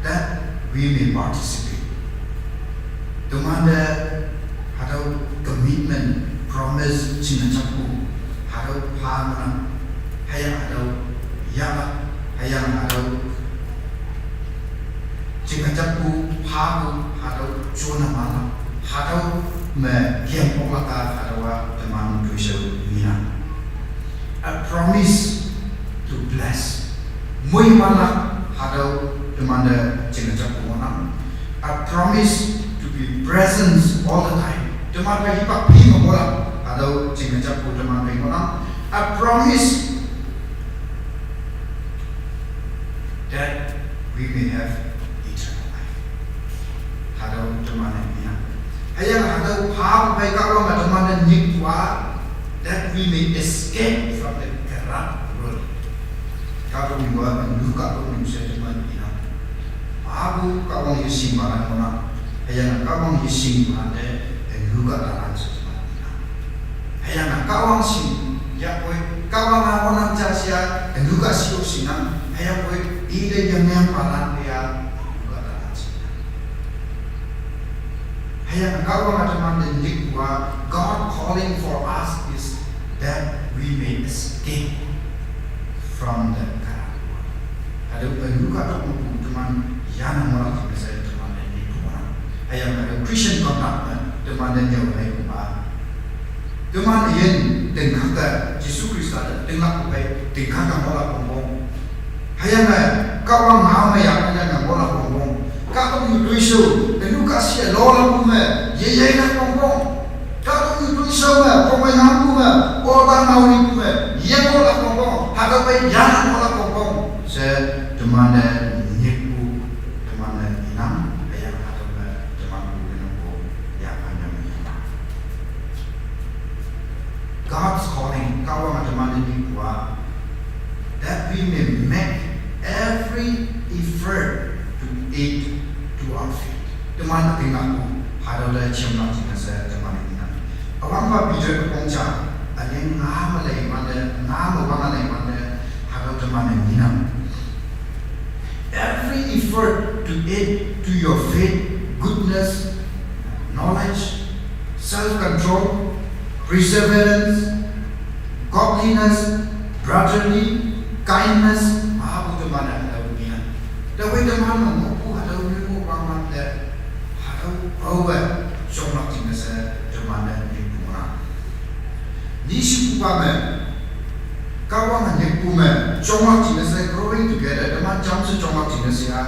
that we may participate. Demanda atau commitment, promise cinacapu, atau paham, hayang atau yamak, hayang atau cinacapu, paham atau zona malam. Hadau me kiam poklaka hadawa teman kuisau mina. A promise to bless. Mui mana hadau teman de cengajak kumonam. A promise to be present all the time. Teman pe hipak pi ngolam hadau cengajak ku teman pe ngolam. A promise that we may have eternal life. Hadau teman mina. Ayang ada paham baik kalau teman dan nyikwa that we may escape from the corrupt world. Kalau mingguan menduka kalau minggu teman ina. Abu kalau yusing barang mana, ayang kalau yusing mana menduka dalam teman ina. Ayang kalau sing ya boy kalau orang jasia menduka siu sinang, ayang boy ide yang palan dia. Hayang kawang teman dan jikwa, God calling for us is that we may escape from the corrupt world. Ada penduka teman yang orang biasa teman dan jikwa. Hayang ada Christian contact teman dan jauh dari rumah. Teman yang dengkata Yesus Kristus ada dengar apa dengkata bola bombong. Hayang kawang mau yang dengan bola bombong. Kalau yuduisu, penduka sia lola pume, ye nak pompong. Kalau yuduisu pemain pume, orang nauni pume, ye bola pompong. Hadapai jangan bola pompong. Saya demanda nyeku teman tinggalku hadau cium nak cina saya teman ini. Awang pa bicara pengca, ada yang nama lagi mana, nama bang lagi mana hadau teman ini. Every effort to aid to your faith, goodness, knowledge, self-control, perseverance, godliness, brotherly, kindness, maha butuh mana ada dunia. Dawai teman mampu ada ilmu banget ada bawa somrak tinggal saya teman dan ilmu orang. Di sukupamen kawan hanya kumen somrak tinggal saya growing together teman jam secomrak tinggal saya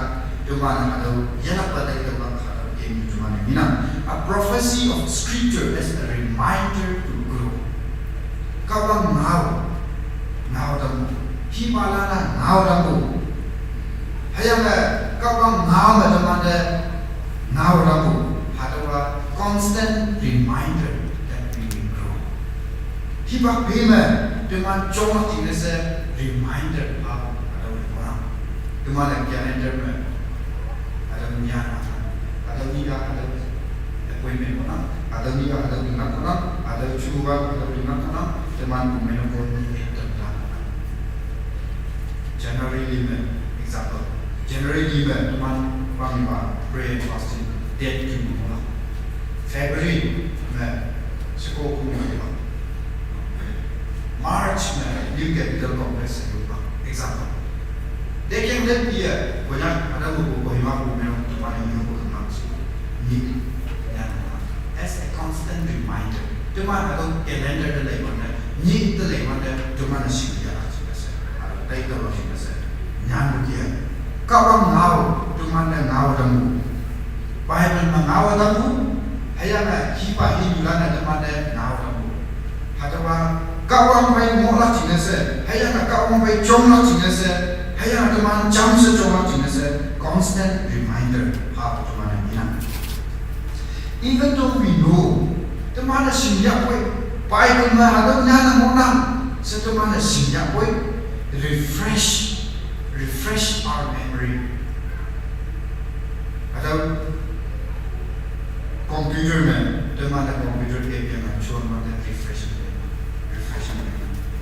teman ada yang apa lagi teman ada ilmu teman ini. A prophecy of scripture as a reminder to grow. Kawan ngau damu, himalana ngau damu. Hayanglah kawan ngau teman ngau damu. Hadawa constant reminder that we will grow. Hibak bima teman cuma tinggal se reminder apa ada orang. Teman yang calendar me ada minyak, ada appointment orang, ada minyak orang, ada cuba, ada minyak orang. Teman menunggu internet. January 5, example. January 5 teman panggil pray and fasting. Date tu mula. February sekolah kumpulan. March you get the congress example. They can let dia banyak ada buku lima kumpulan teman yang berkenaan ni. As a constant reminder. Teman atau calendar dari mana? Ni dari mana? Teman sih dia sih. Ada title sih sih. Nyan dia. Kau ngau teman ngau damu. Bible mengawa damu, hayana hipa hidulana demande ngawa damu. Hatawa kawang bai mola jinese, hayana kawang bai jomla jinese, hayana teman jam sejomla jinese. Constant reminder how to mana ina. Even though we know, temana sinyak we, Bible mengawa nyana monang, setemana sinyak we, refresh our memory. Atau computer में teman computer app yang cuma mana refreshing.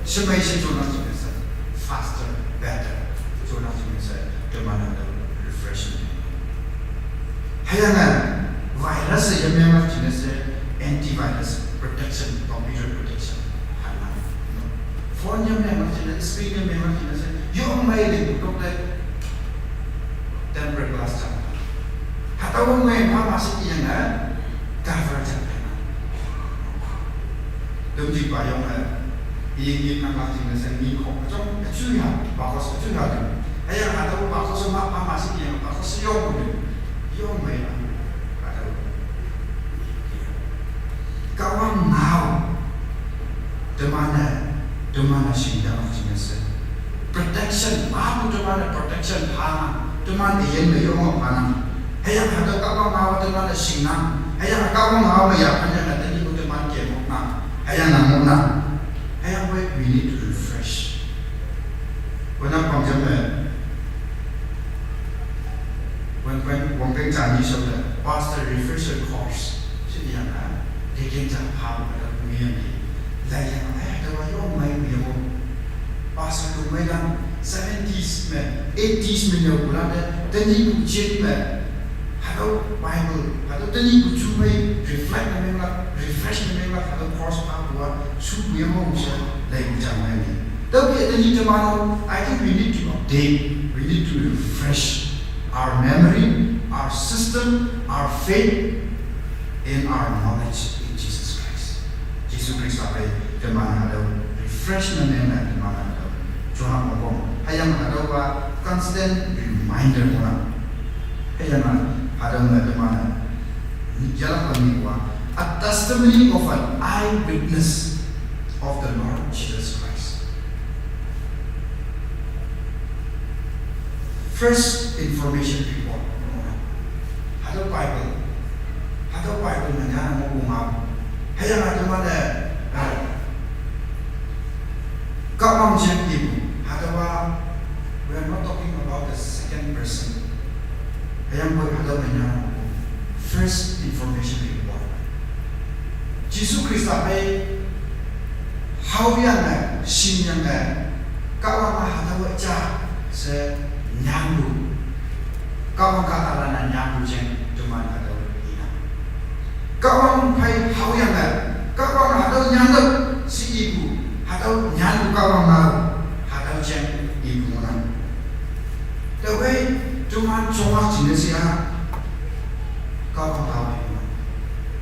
Semai se cuma se faster, better. Cuma se teman refreshing. Hayana virus yang memang jenis antivirus protection, computer protection. Hayana. Phone yang memang jenis screen yang memang jenis yang main untuk tempered glass jam. Atau memang masih yang cover jangan. Demi bayang ingin nak tinggal sendiri kok macam cuya, bagus cuya tu. Ayah atau bagus semua apa masih yang bagus yang mana atau kawan ngau demana sih dalam jenis protection, apa demana protection hana, demana yang mereka mana. Ayah ada kawan ngau demana sinang. Ayah kawan ngau ya hanya ada di teman kemuk na. Ayah namun na. Ayah we need to refresh. When wong peng janji sudah pastor refresher course. Sedia na. Dia kita how ada punya ni. Layan ada wajah mai punya. Pastor tu mai kan 70s में 80s में जो बुला दे तनी कुछ में Hello Bible, hello tadi kucu mai reflect na memang refresh na memang hello course apa suku yang mau usia lagi macam ni. Tapi tadi cemano, I think we need to update, we need to refresh our memory, our system, our faith, and our knowledge in Jesus Christ. Jesus Christ apa cemano hello refresh na memang cemano hello. Cuma ngomong, hayang hello ba constant reminder orang. Hayang ada mana jalan pemiwa a testimony of an eyewitness of the Lord Jesus Christ. First information report. Ada Bible nanya mau umam. Hanya ada mana kau macam ibu. We are not talking about the second person. Yang berhadap dengan first information report. Jesus Christ ay how yang sin yang kawan mahatawa cha se nyambu kawan kataran nyambu jeng cuma ada ina kawan pai how yang kawan hatau nyambu si ibu hatau nyambu kawan mau hatau jeng ibu mana tapi cuma jenis ya kawan tahu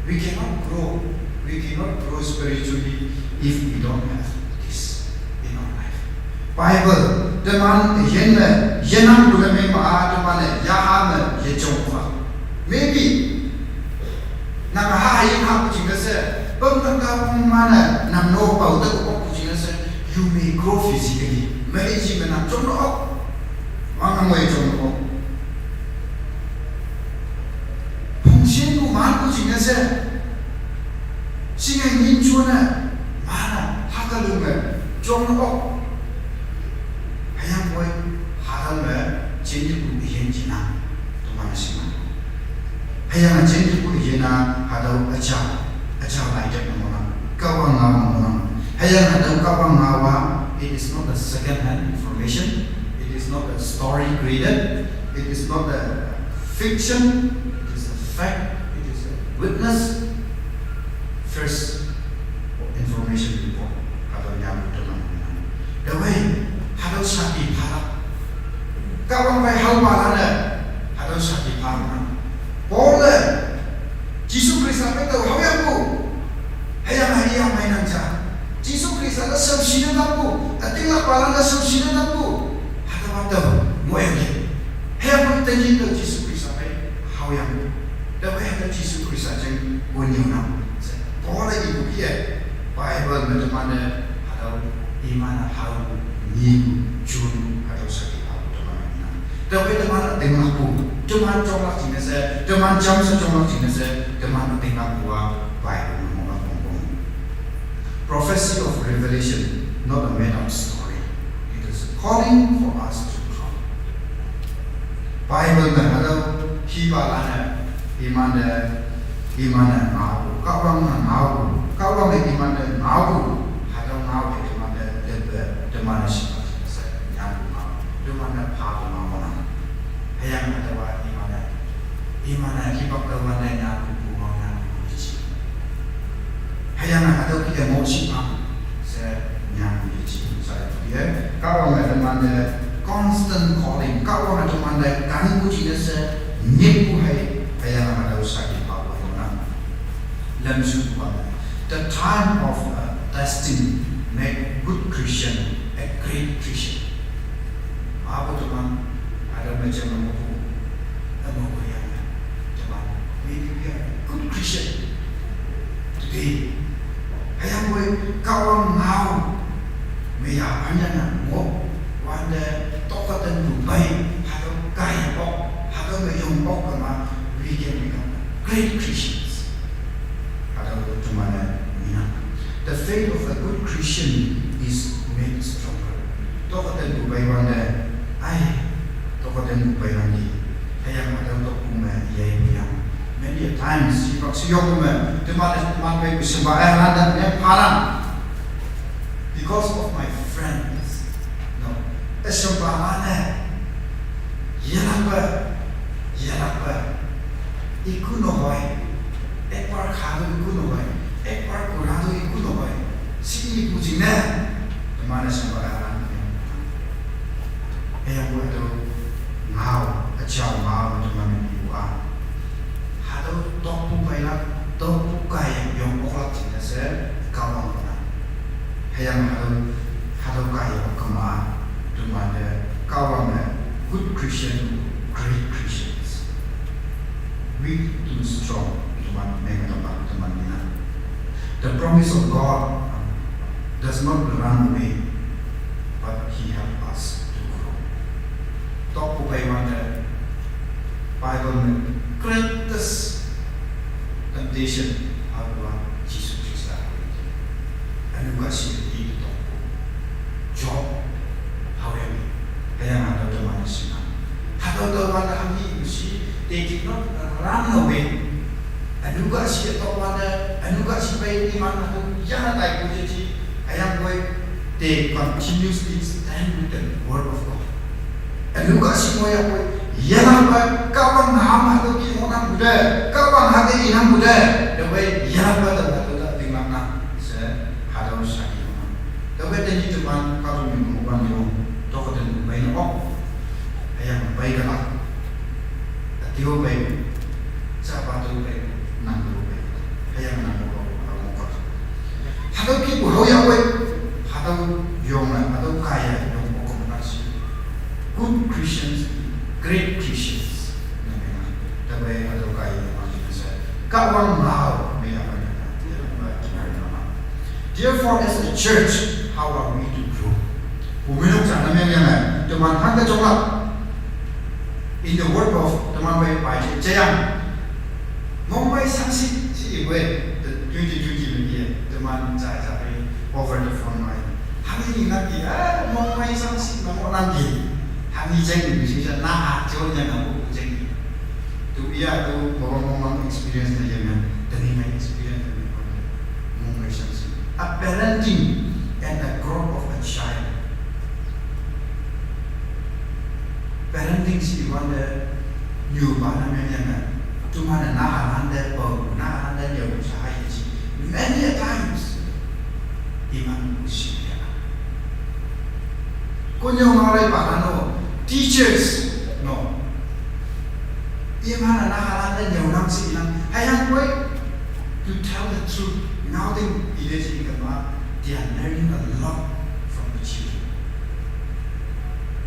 we cannot grow spiritually if we don't have this in our life. Bible teman yenam dulu memang teman yaham yejongfa. Maybe nama hari hak pujian se pembentak mana nam no bau tu pujian se you may grow physically. Mari jika nak contoh mana mau contoh. Pungsian tu mana pujian se singa incuana mana hakalunga contoh. Ayam boy hakalunga change pun ihenjina tu mana sih mana. Ayam change pun ihena hadau acha lajak nama kawang nama. Ayam hadau kawang ngawa. It is not a second-hand information. It is not a story created. It is not a fiction. It is a fact. It is a witness. First information report atau yang teman-teman. Dawai hadau sakit parah. Kawan bayi hal mana? Hadau sakit parah. Boleh. Jesus Kristus apa tahu? Hal yang bu. Hayang hari yang mainan jah. Jesus Kristus ada sebsina tapu. Tinggal parah ada sebsina tapu. Hadau muaye. Hayang pun tinggi tu Jesus Kristus apa? Hal yang bu. Dawai hadau Jesus Kristus yang bunyi nama. Boleh ibu dia Bible mana atau iman atau ni jun atau sakit atau teman-teman. Tapi teman tengah pun teman colak jenis teman jam secolak jenis teman tengah buat Bible ngomong. Prophecy of Revelation not a made up story. It is calling for us to come. Bible atau hibalana iman ngau, kawang iman ngau, hadau ngau demana siapa nyambu ngau, demana papu ngau mana, hayang adawa iman hibak kawan nyambu ngau nyambu cici, hayang adau kita mau siapa se nyambu cici, saya dia kawang demana constant calling, kawang demana kanu cici se nyepu hayang adau sakit. The time of testing made good Christian a great Christian. Apa tu kan? Ada macam apa yang teman, maybe we are good Christian today. Hayang boy kawang ngau, maya hanya mo, wanda tokatan Dubai, hadau kaya bok, hadau mayong bok kama, we can become great Christians. The faith of a good Christian is made stronger. Tokatan Dubai wanda, tokatan Dubai wandi. Hayang ada untuk kumai yang many times si paksiyok kumai teman baik sembahyang ada yang parang because of my friends. No, sembahyang Yalapa, iku nohoi, ekbar khadu iku nohoi. Ekbar kurang tu ikut apa? Si pujian mana sembarangan. Yang buat tu ngau, kacau ngau teman ibu ah. Hado topu baiklah, topu kaya yang orang cina se kawan mana. Yang hado kaya kemana teman kawan good Christian, great Christians. Weak to strong teman mengenal teman mana. The promise of God does not run away, but He helps us to grow. Talk about the Bible greatest temptation adalah Jesus Kristus. Anugasi itu Job, however, yang ada dalam Islam. Atau dalam kami mesti they did not run away, anuga si to wana anuga si pai iman atu yana tai ko ji ayang boy they continuously stand with the word of God anuga si moya boy yana ba kawang ham atu ki mona muda kawang hade inam muda the way yana ba da tinglam na se hado saki the way they need to man ka tu mi mo ban yo to ko den bai no ayang bai ka la atiyo bai sa pa tu bai nang tu bai ayang nang ko ko hado ki bu ho ya bai hado yong na hado kaya yong ko na si good Christians great Christians the way hado kaya ma ji sa ka wang lao me ya ba therefore as a church how are we to grow umenok jana me ya teman han ka jongla in the word of teman bai pai jayang Mumbai Sansi si iwe the 2020 year teman saya over the phone line hari ini nanti Mumbai Sansi mau nanti hari jeng bisa nah jauhnya kamu jeng tu ia tu orang experience dia kan terima experience dari Mumbai Sansi a parenting and the growth of a child parenting si wanda new bana memang cuma nahan anda bau nahan anda dia usaha ini many times iman usia kunyong orang bahano teachers no iman nahan anda dia orang si ilang hayang koi to tell the truth now they ilesi kama they are learning a lot from the children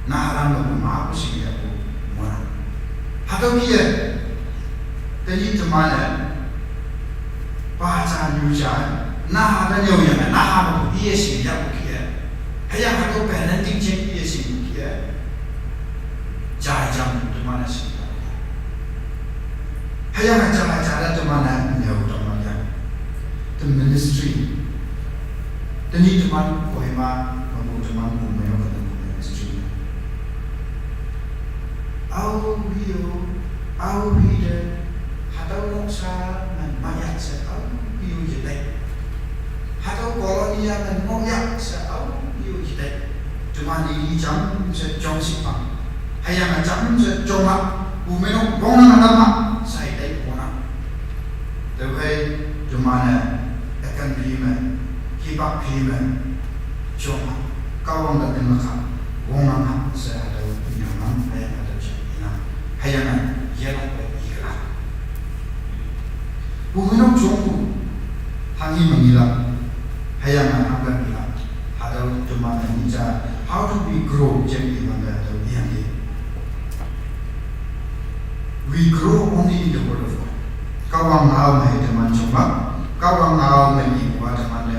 nahan anda maaf sih dia tu mana atau dia Jadi temana baca nyujan, nah ada nyujan, nah apa dia sih dia bukia, ayah aku parenting cek dia sih bukia, jam temana sih, ayah cara temana nyau temana, the ministry, jadi teman kohima, kamu teman kumeo ketemu ministry, au leader atau noksa banyak sekali piu jelek atau kolonia dan moyak sekali piu jelek cuma ini jam sejong sipang hayang jam sejong bumenok bongan adama saya tay bongan tapi cuma akan prima hibak prima cuma kawang dan makam bongan saya ada nyaman hayang ada cina hayang jalan bukanlah jompo, hangi mengilang, hayangan akan hilang. Ada cuma mengincar, how do we grow? Jadi mana ada yang ini? We grow only in the word of God. Kawang hal mai teman coba, kawang hal mai buat teman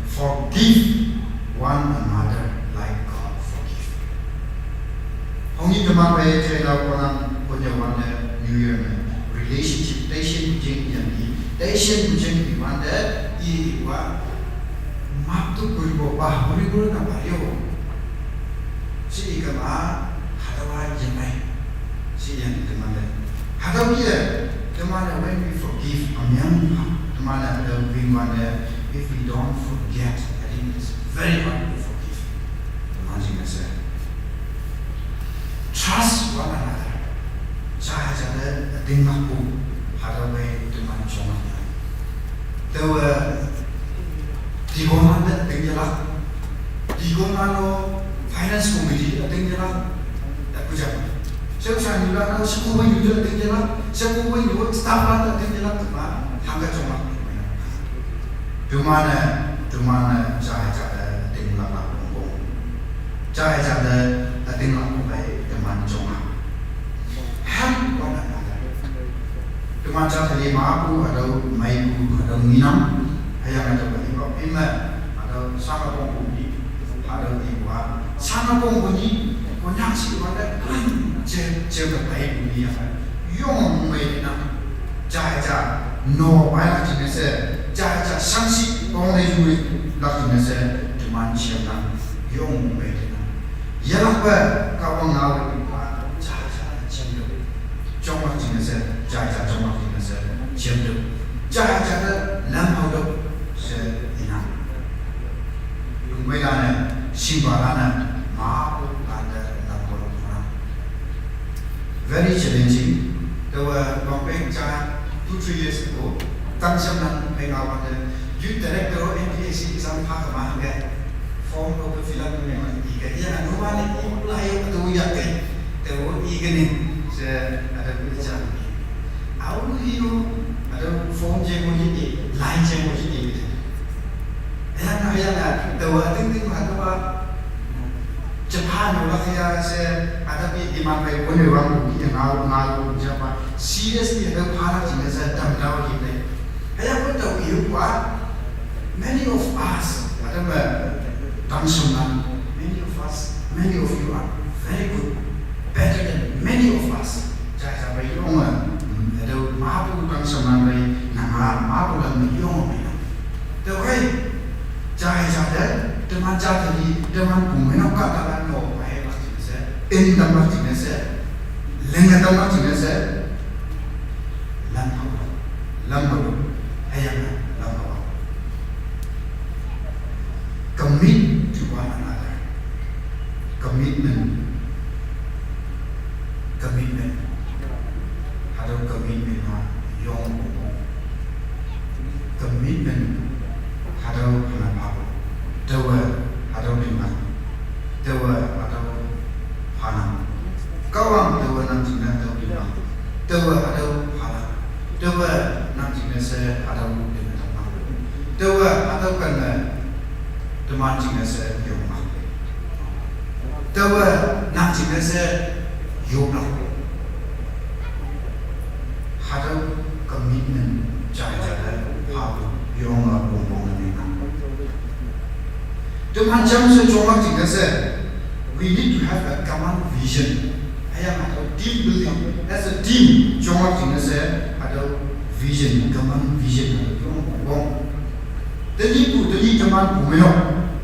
forgive one another like God forgive. Hongi teman mai cerita orang punya mana New Year relationship, relation yang ini. Asian bujen di mana iwa maktu kuribo bah kuribo na bayo si ikama hadawa jemai si yang di mana hadawa dia di mana when we forgive amyang di mana ada di mana if we don't forget I think it's very hard to forgive imagine saya trust one another saya ada tinggalku hadawa di mana cuma Tawa digonan dan tinggalak, digonan lo finance committee tinggalak, tak kucap. Saya juga kalau sekolah juga tinggalak, sekolah juga staff ada tinggalak, cuma hangga cuma. Cuma saya cara tinggalak lampung, saya cara tinggalak baik teman cuma. Ham mana? Cuma cara lima aku ada maiku ada minam ayam ada berlima ada sama penghuni ada iwa sama penghuni banyak sih ada jaga baik bunyi yang mainan jaga no banyak jenis jaga sanksi orang itu lagi jenis cuma siapa yang mainan ya apa kau ngawal jaga cuma jenis jaga cuma jenis jenduk cha cha lam hau do se ina yung mai na simbara na ma pu anda na polo na very challenging there were comparing cha 2-3 years ago tăng xem nan mai na wa youth director NPAC exam pha ma ha form of the film ne ma i ka ya no ma ne i la yo to ya ke te wo i ke ne se ada ku cha au hiyo ada form je mo ji line je mo ji ya na te wo ting ting ma to ba Japan no la ya se ada bi di ma pe ko ne wa mu ki na lu Japan seriously ada pha la ji ne se tam da ji ne ya ko to yu kwa many of us ada ba many of you are very good, better than many of us. Jaya bayi orang, ada mahu tang sama bayi, nama mahu dalam yang mana. Tapi jaya jaya teman jaya ni teman pun kata kan mau bayi macam ni, ini tempat macam ni, lengah tempat macam ni, lampu, ayam lampu. Commit to one another. Commitment. Ada commitment yang commitment ada apa? Dewa ada lima. Dewa ada panam. Kawang dewa nanti ada lima. Dewa ada panam. Dewa nanti nasi ada lima. Dewa ada kan teman cina saya yoma. Tawa nak cina saya yoma. Ada komitmen jaya hapu yoma bombong ni. Teman jam saya cuma cina saya. We need to have a common vision. Ayam ada team building. As a team cuma cina saya ada vision, common vision yoma bombong. Tadi teman pumio.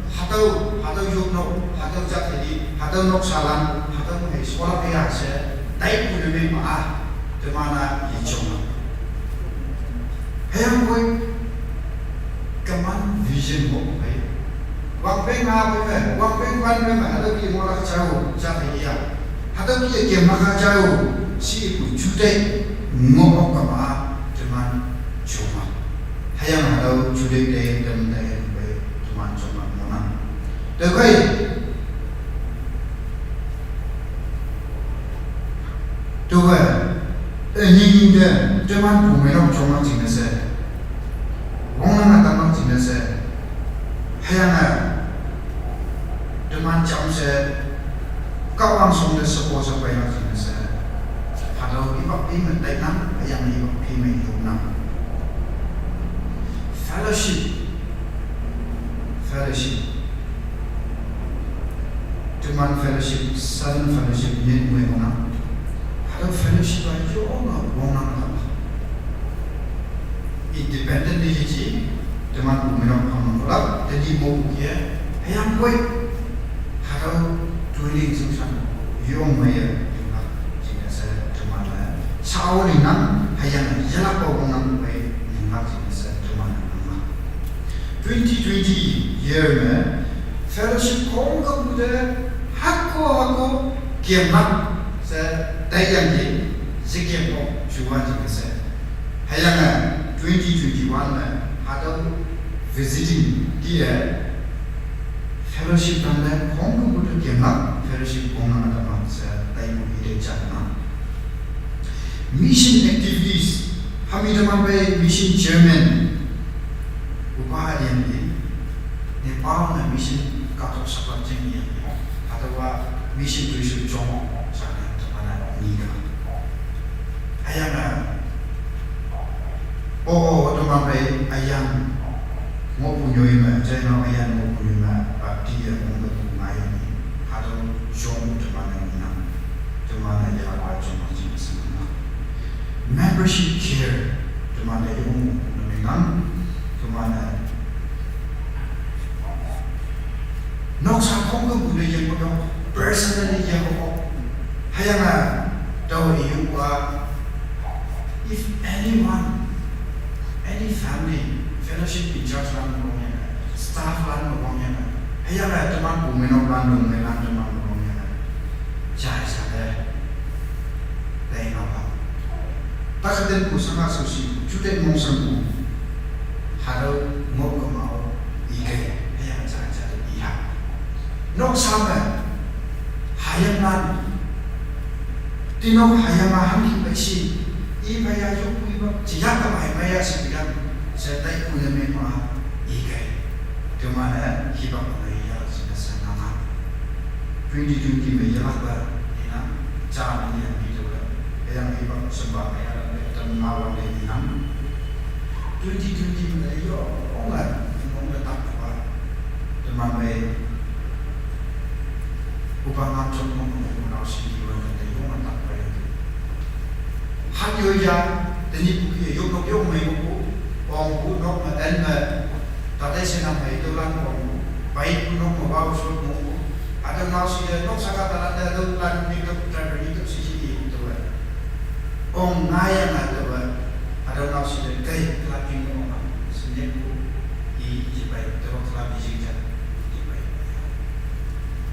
Hatau yuk no, hatau jat jadi, hatau nok salam, hatau mai sekolah pihak saya, naik pun lebih maaf, temana hijau. Hayang koi, keman vision mo koi. Wang peng apa koi, wang peng pan koi, hatau ki mola jauh, jat iya, hatau ki game maka jauh, si ibu jude, ngomong kama, teman cuma. Hayang hatau jude deh, teman teman cuma. Được rồi. Được rồi. Nhìn thế, cho bạn cùng mình học trong chính là sẽ. Ông nào ta nói chính là sẽ. Hay là cho bạn chọn sẽ. Các bạn sống để support cho bạn chính là sẽ. Bắt đầu đi học đi mình đánh nắm, hay là đi học đi mình dùng nắm. Fellowship. Teman fellowship, sudden fellowship ni mui ona. Ada fellowship aja ona apa. Independent ni je. Teman umumnya kamu kolab, jadi mau dia. Ayam koi. Ada dwelling susah. Yong maya. Jika saya teman lah. Cawal inam, ayam jalan kau orang koi. Ingat jika saya teman nama. 2020 year में fellowship कौन का बुझे hakko kiamat se tayangi zikiamo juwati se hayanga 2021 ada visiting dia fellowship anda kong butuh kiamat fellowship kong ada se tayu ide jana mission activities kami teman baik mission German upaya ini Nepal na mission katok sapat jengnya atau mission tujuh jom sana mana niga. Ayam teman baik ayam mau punya ima, jangan ayam mau punya ima, dia mau punya ini atau jom teman yang apa jom macam sana. Membership care teman yang menang teman Nok sakong ke budaya yang penuh personally yang penuh. Hayanglah tahu iuwa if anyone any family fellowship in church lan mo ya staff lan mo ya haya la teman bu menok lan dong lan teman mo ya ja sa de dai no ba ta ka den ku sama so si chu de mo sang ku ha do mo ko ma o I ke haya ja I ha nok sa ba hayam lan tinok hayam ma ham ki ba si I ba ya yo ku ba chỉ ya ka mai ba ya si bi sẽ tay ku le me ma I ke to ma na hi ba ko ya si na sa na ma 2020 me ya ba ni na cha ni ya bi to la ya hi ba sa ba ya la ta ma wa de ni na 2020 me yo on la ta ba to ma me upang chok mo ko na si di wa de yo ma ta ba hat yo ya de ni ku ye yo no yo me ko ông cũng nó mà đến mà ta thấy sẽ nằm hay tôi làm ông vậy cũng nó mà bao số một ada nào sih nó sangat ada tu lan ni tu travel itu sisi itu ông ngay là tu ada nào sih cái lagi nó senyap I vậy tu kalau biji je vậy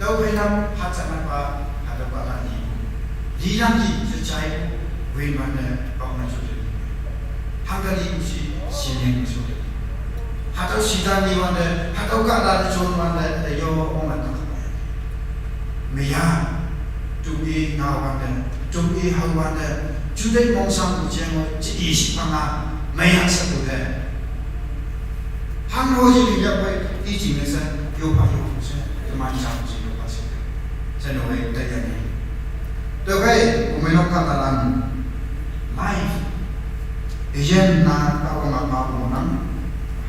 đâu phải năm hạt sama apa ada apa lagi di dalam di secai we mana ông nak sudah Hanggali usi sining so. Hatau sidani wanda, hatau kada chon wanda da yo onga ta. Meya tubi na wanda, tubi ha wanda, jude mong sang bu jeng ji si panga meya sa bu de. Hang ho ji ni ya pai I ji me sa yo pa yo sa, to man sang ji yo pa sa. Sa no we ta ya ni. To kai u me no ka ta lan life Iyan na ako mapapunang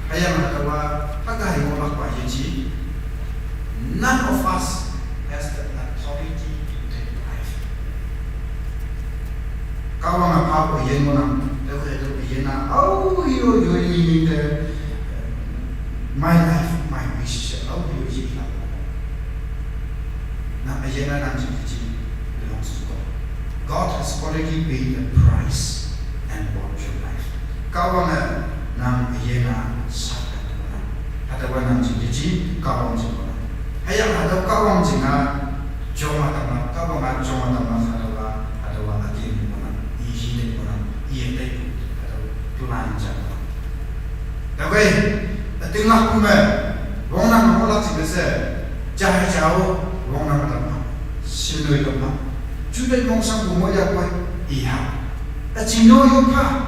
kaya natawa pagkahi mo magpahiyaji none of us has the authority to take life. Kau ang mapapo iyan mo nang ito iyan na yo meaning my life, my wish yo iyan na iyan na nang jiji belongs to God. God has already paid the price and bought your life. Kau ang nang iyena sakat na. Atawa nang jiji kau ang jina. Hayang ataw kau ang jina joma tama kau ang joma tama atawa atin mo na ihile mo na iyete ataw tulan jana. Dawai tinglah kuma wong nang mola tibese jahai jao wong nang tama sinoi tama jude mong sang bumo ya kwai iha. Achino yo pa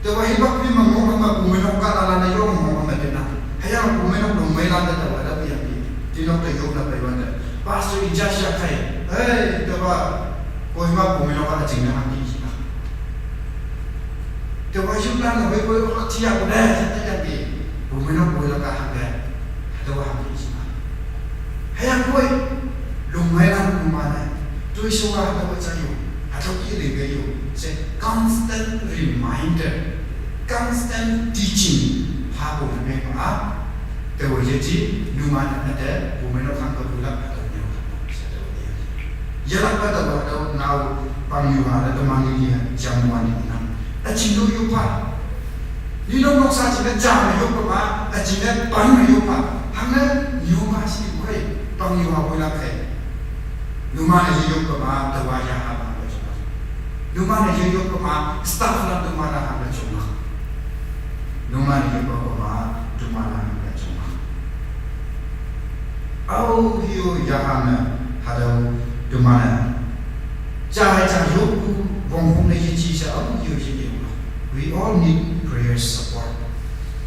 Tawa hibak ni mangong ma kumenok ka ala na yo mong ma dena hayang kumenok no mai lan da wala bi abi tinok ta yo na pa wanda pastor ijasha kai hey tawa ko hima kumenok ka jing na ni sina tawa yu plan na we ko tia ko da ta ya bi kumenok ko la ka ha ga tawa ha ni sina hayang ko lo mai lan ku ma na tu so ga ta wa cha yo atau kiri gayo se constant reminder constant teaching hapo me pa te wo yeji numan ada bumeno khang ko bulak atau nyo sa do ya la pa ta do now pang yu ha da mangi ni jamwan ni nam a chin do yu pa ni no nok sa chin ja yu pa a chin ne pan yu pa hang ne yu ma si ko pang yu ha bulak kai numan ni yu pa ta wa ya ha Lumana yo ko ma staff na lumana ha chuma. Lumana yo ko ma lumana ha chuma. Au yo yahana hado lumana. Jahai cha yo ku wong hong ne chi sa au yo chi yo. We all need prayer support.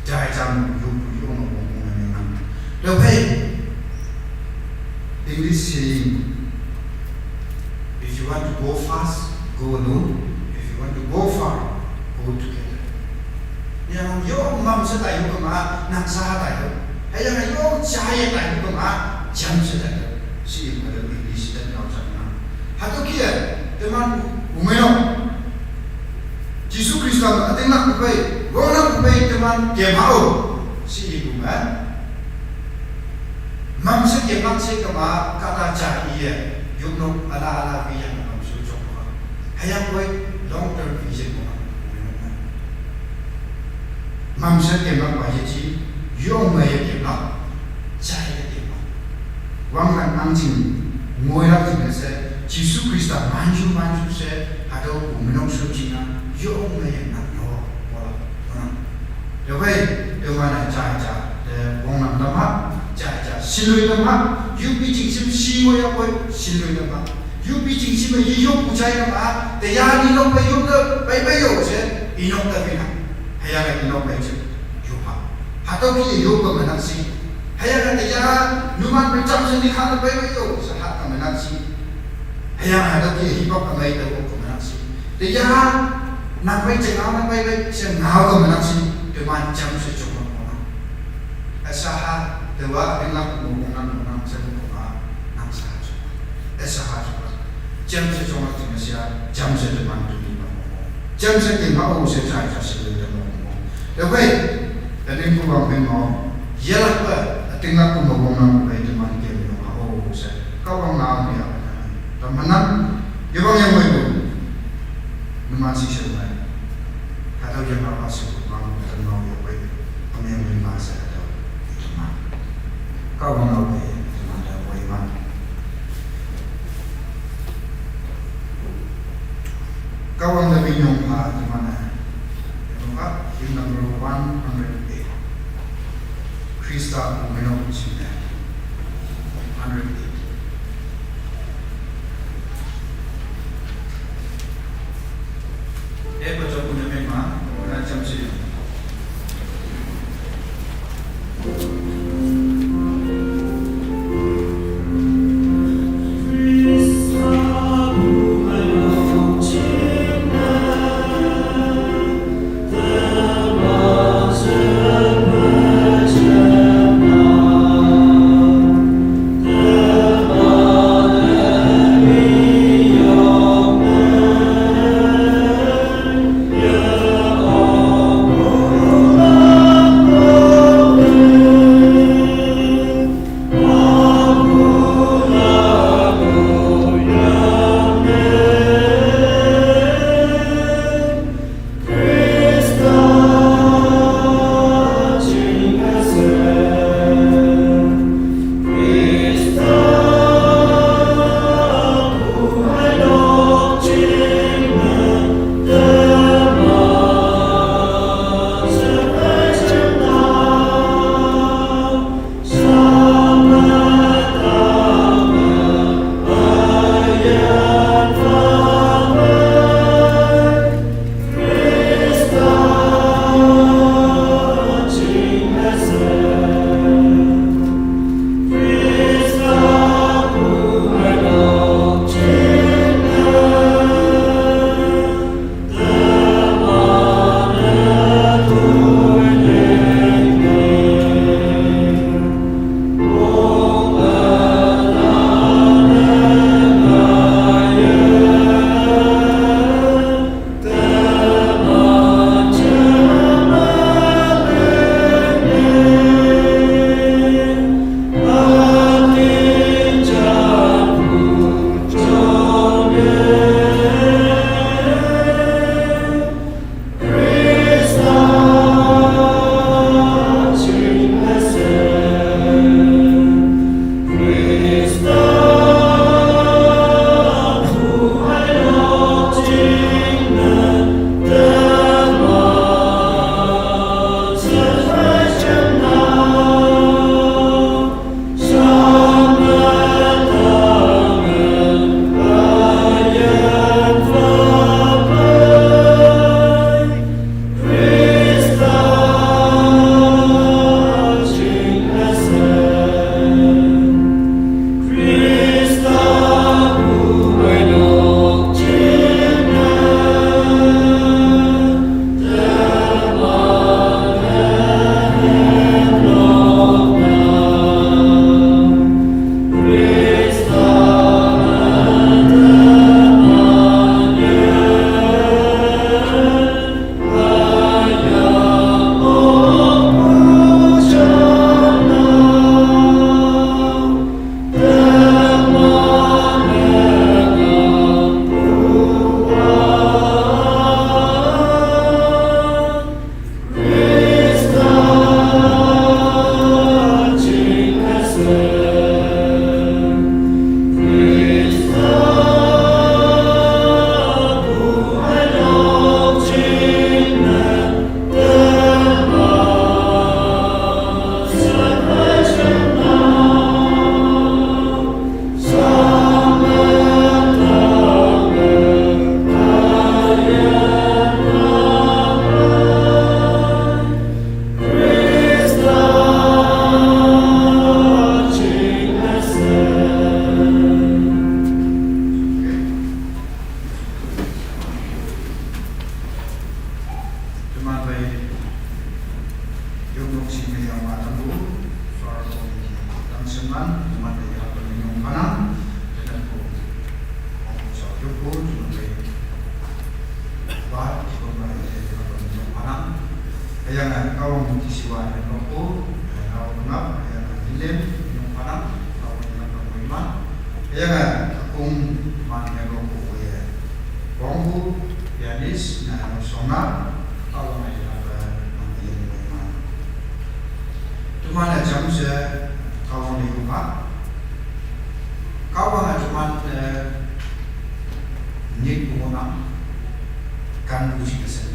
Jahai cha yo ku yo no wong ne na. Lo hey English saying if you want to go fast go alone. If you want to go far, go together. Yang yo mam sa tayo ko ma nang sa tayo. Hayang yo chaya tayo ko ma jam sa tayo. Si mo da bi si da na sa na. Hato kiya teman umeno. Jesus Kristo ating na kupay. Go na kupay teman kemao. Si ibu ma. Mam sa kemang sa kama kata jaiye. Yung no ala biya hayang boy long term vision mo mam sẽ tìm nó bài gì yêu người tìm nó chạy tìm nó quang cảnh ăn chừng ngồi ra thì sẽ Jesus Christ manju sẽ hạt đâu của mình ông sớm chừng nào yêu người nằm đó voilà rồi vậy điều mà này chạy để quang nằm đâm mắt chạy xin lỗi đâm mắt yêu bị chính sim si ngồi ở quay xin lỗi đâm mắt yêu bị chính sim mà yêu cụ chạy đâm mắt để gia đình ông phải yêu được bây giờ sẽ inok ta vina hay là inok phải chứ yêu ha hạt đâu khi yêu của mình ăn xin hay là để gia numan bên trong sẽ đi khám được bây giờ sẽ hạt của mình ăn xin hay là hạt đâu khi hip hop ở đây đâu của mình ăn xin để gia nằm bây giờ nằm bây sẽ ngáo của mình ăn xin để mà chăm sẽ chụp nó esa ha để vợ đi làm một năm sẽ một năm sa chụp esa ha chăm sẽ chụp nó thì sẽ chăm sẽ để mà tụi chăm sẽ tìm họ sẽ trái cho sự được được vậy là nên cố gắng bên họ giờ là vậy tiếng là cũng một vòng năm vậy thì mà kiếm được họ sẽ có vòng nào thì tầm năm cái vòng yang mới đủ nhưng mà chỉ sự này hạt đâu giờ nó sẽ vòng tầm nào như vậy ông em mình mà sẽ đâu tầm nào có vòng nào vậy thì mà đâu vậy mà kawan lebih nyongha di mana? Nyongha hymn number 108. Krista Umenok Cinta 108. Baca punya memang macam sini. The Baik, kita mana? Yang kau mengisiwa dan kau ngap, yang hilim, yang mana? Kau yang berima. Yang aku mana kau ya? Kau pianis, nah songa, kalau ada nanti yang berima. Cuma jam saya kau di rumah. Kau cuma nik bunga kan buji kesel.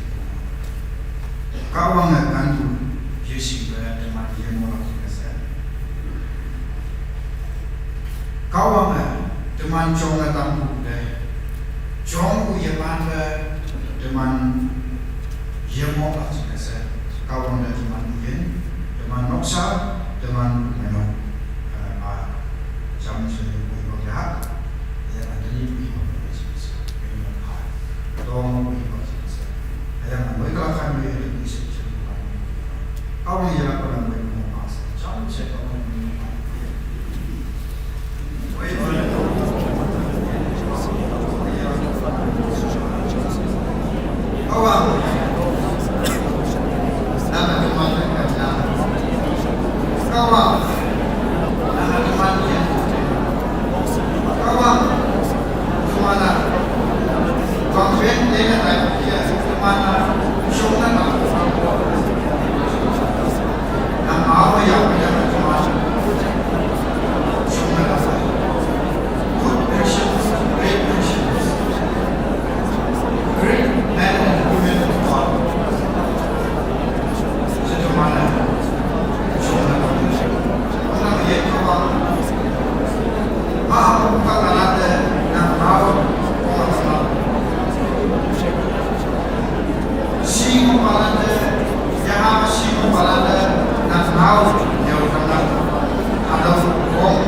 Kau kan Yesus teman dia moral kesel. Kau teman jonga tampu deh. Jongku yang mana teman dia moral kesel. Kau teman dia, teman noksa, teman menok. Jam sudah jahat, yang ada di bawah Yesus, memang hal. Tolong bawah Yesus. Yang mereka akan melihat Yesus semua. Kau yang jalan pada mereka pas. Jangan cek orang ini. Kawan, nama teman mereka. Kawan, nama temannya. Kawan, kemana? Konven dengan dia kemana? Sungai nama apa yang berjalan kemana? Sungai good actions, great actions, great men and women of God. Sejauh mana? Sungai orang yang kawan. Maaf bukan ada yang tahu orang Singo balada, yang singo balada, yang tahu yang orang ada orang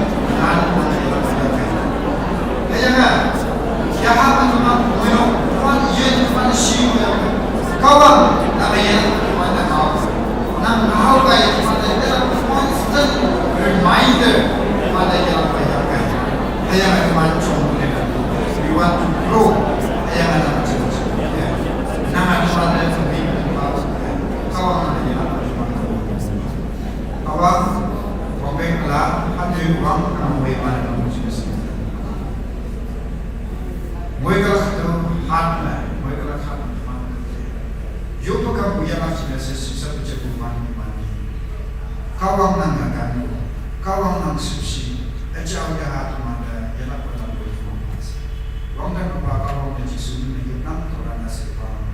dan orang yang teman minum, teman yen, teman singo yang kawan, nama yang teman tahu, nama tahu kaya teman yang constant reminder teman yang yang macam ni, you want to grow, yang macam tu. Nama tuan yang lebih kawan yang kawan, orang kelah ada orang kamu bagaimana kamu jenis. Mereka tu hati, mereka hati mana. Yo tu kamu yang macam sesuatu cepuman mandi. Kawan nangakan, kawan nang subsi, jauh dah hati mana. Orang dan bapa orang yang Yesus ini nak orang nasib orang.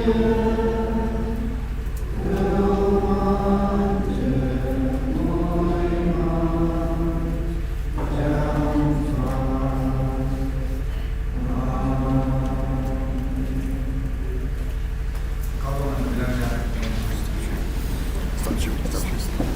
Thank you.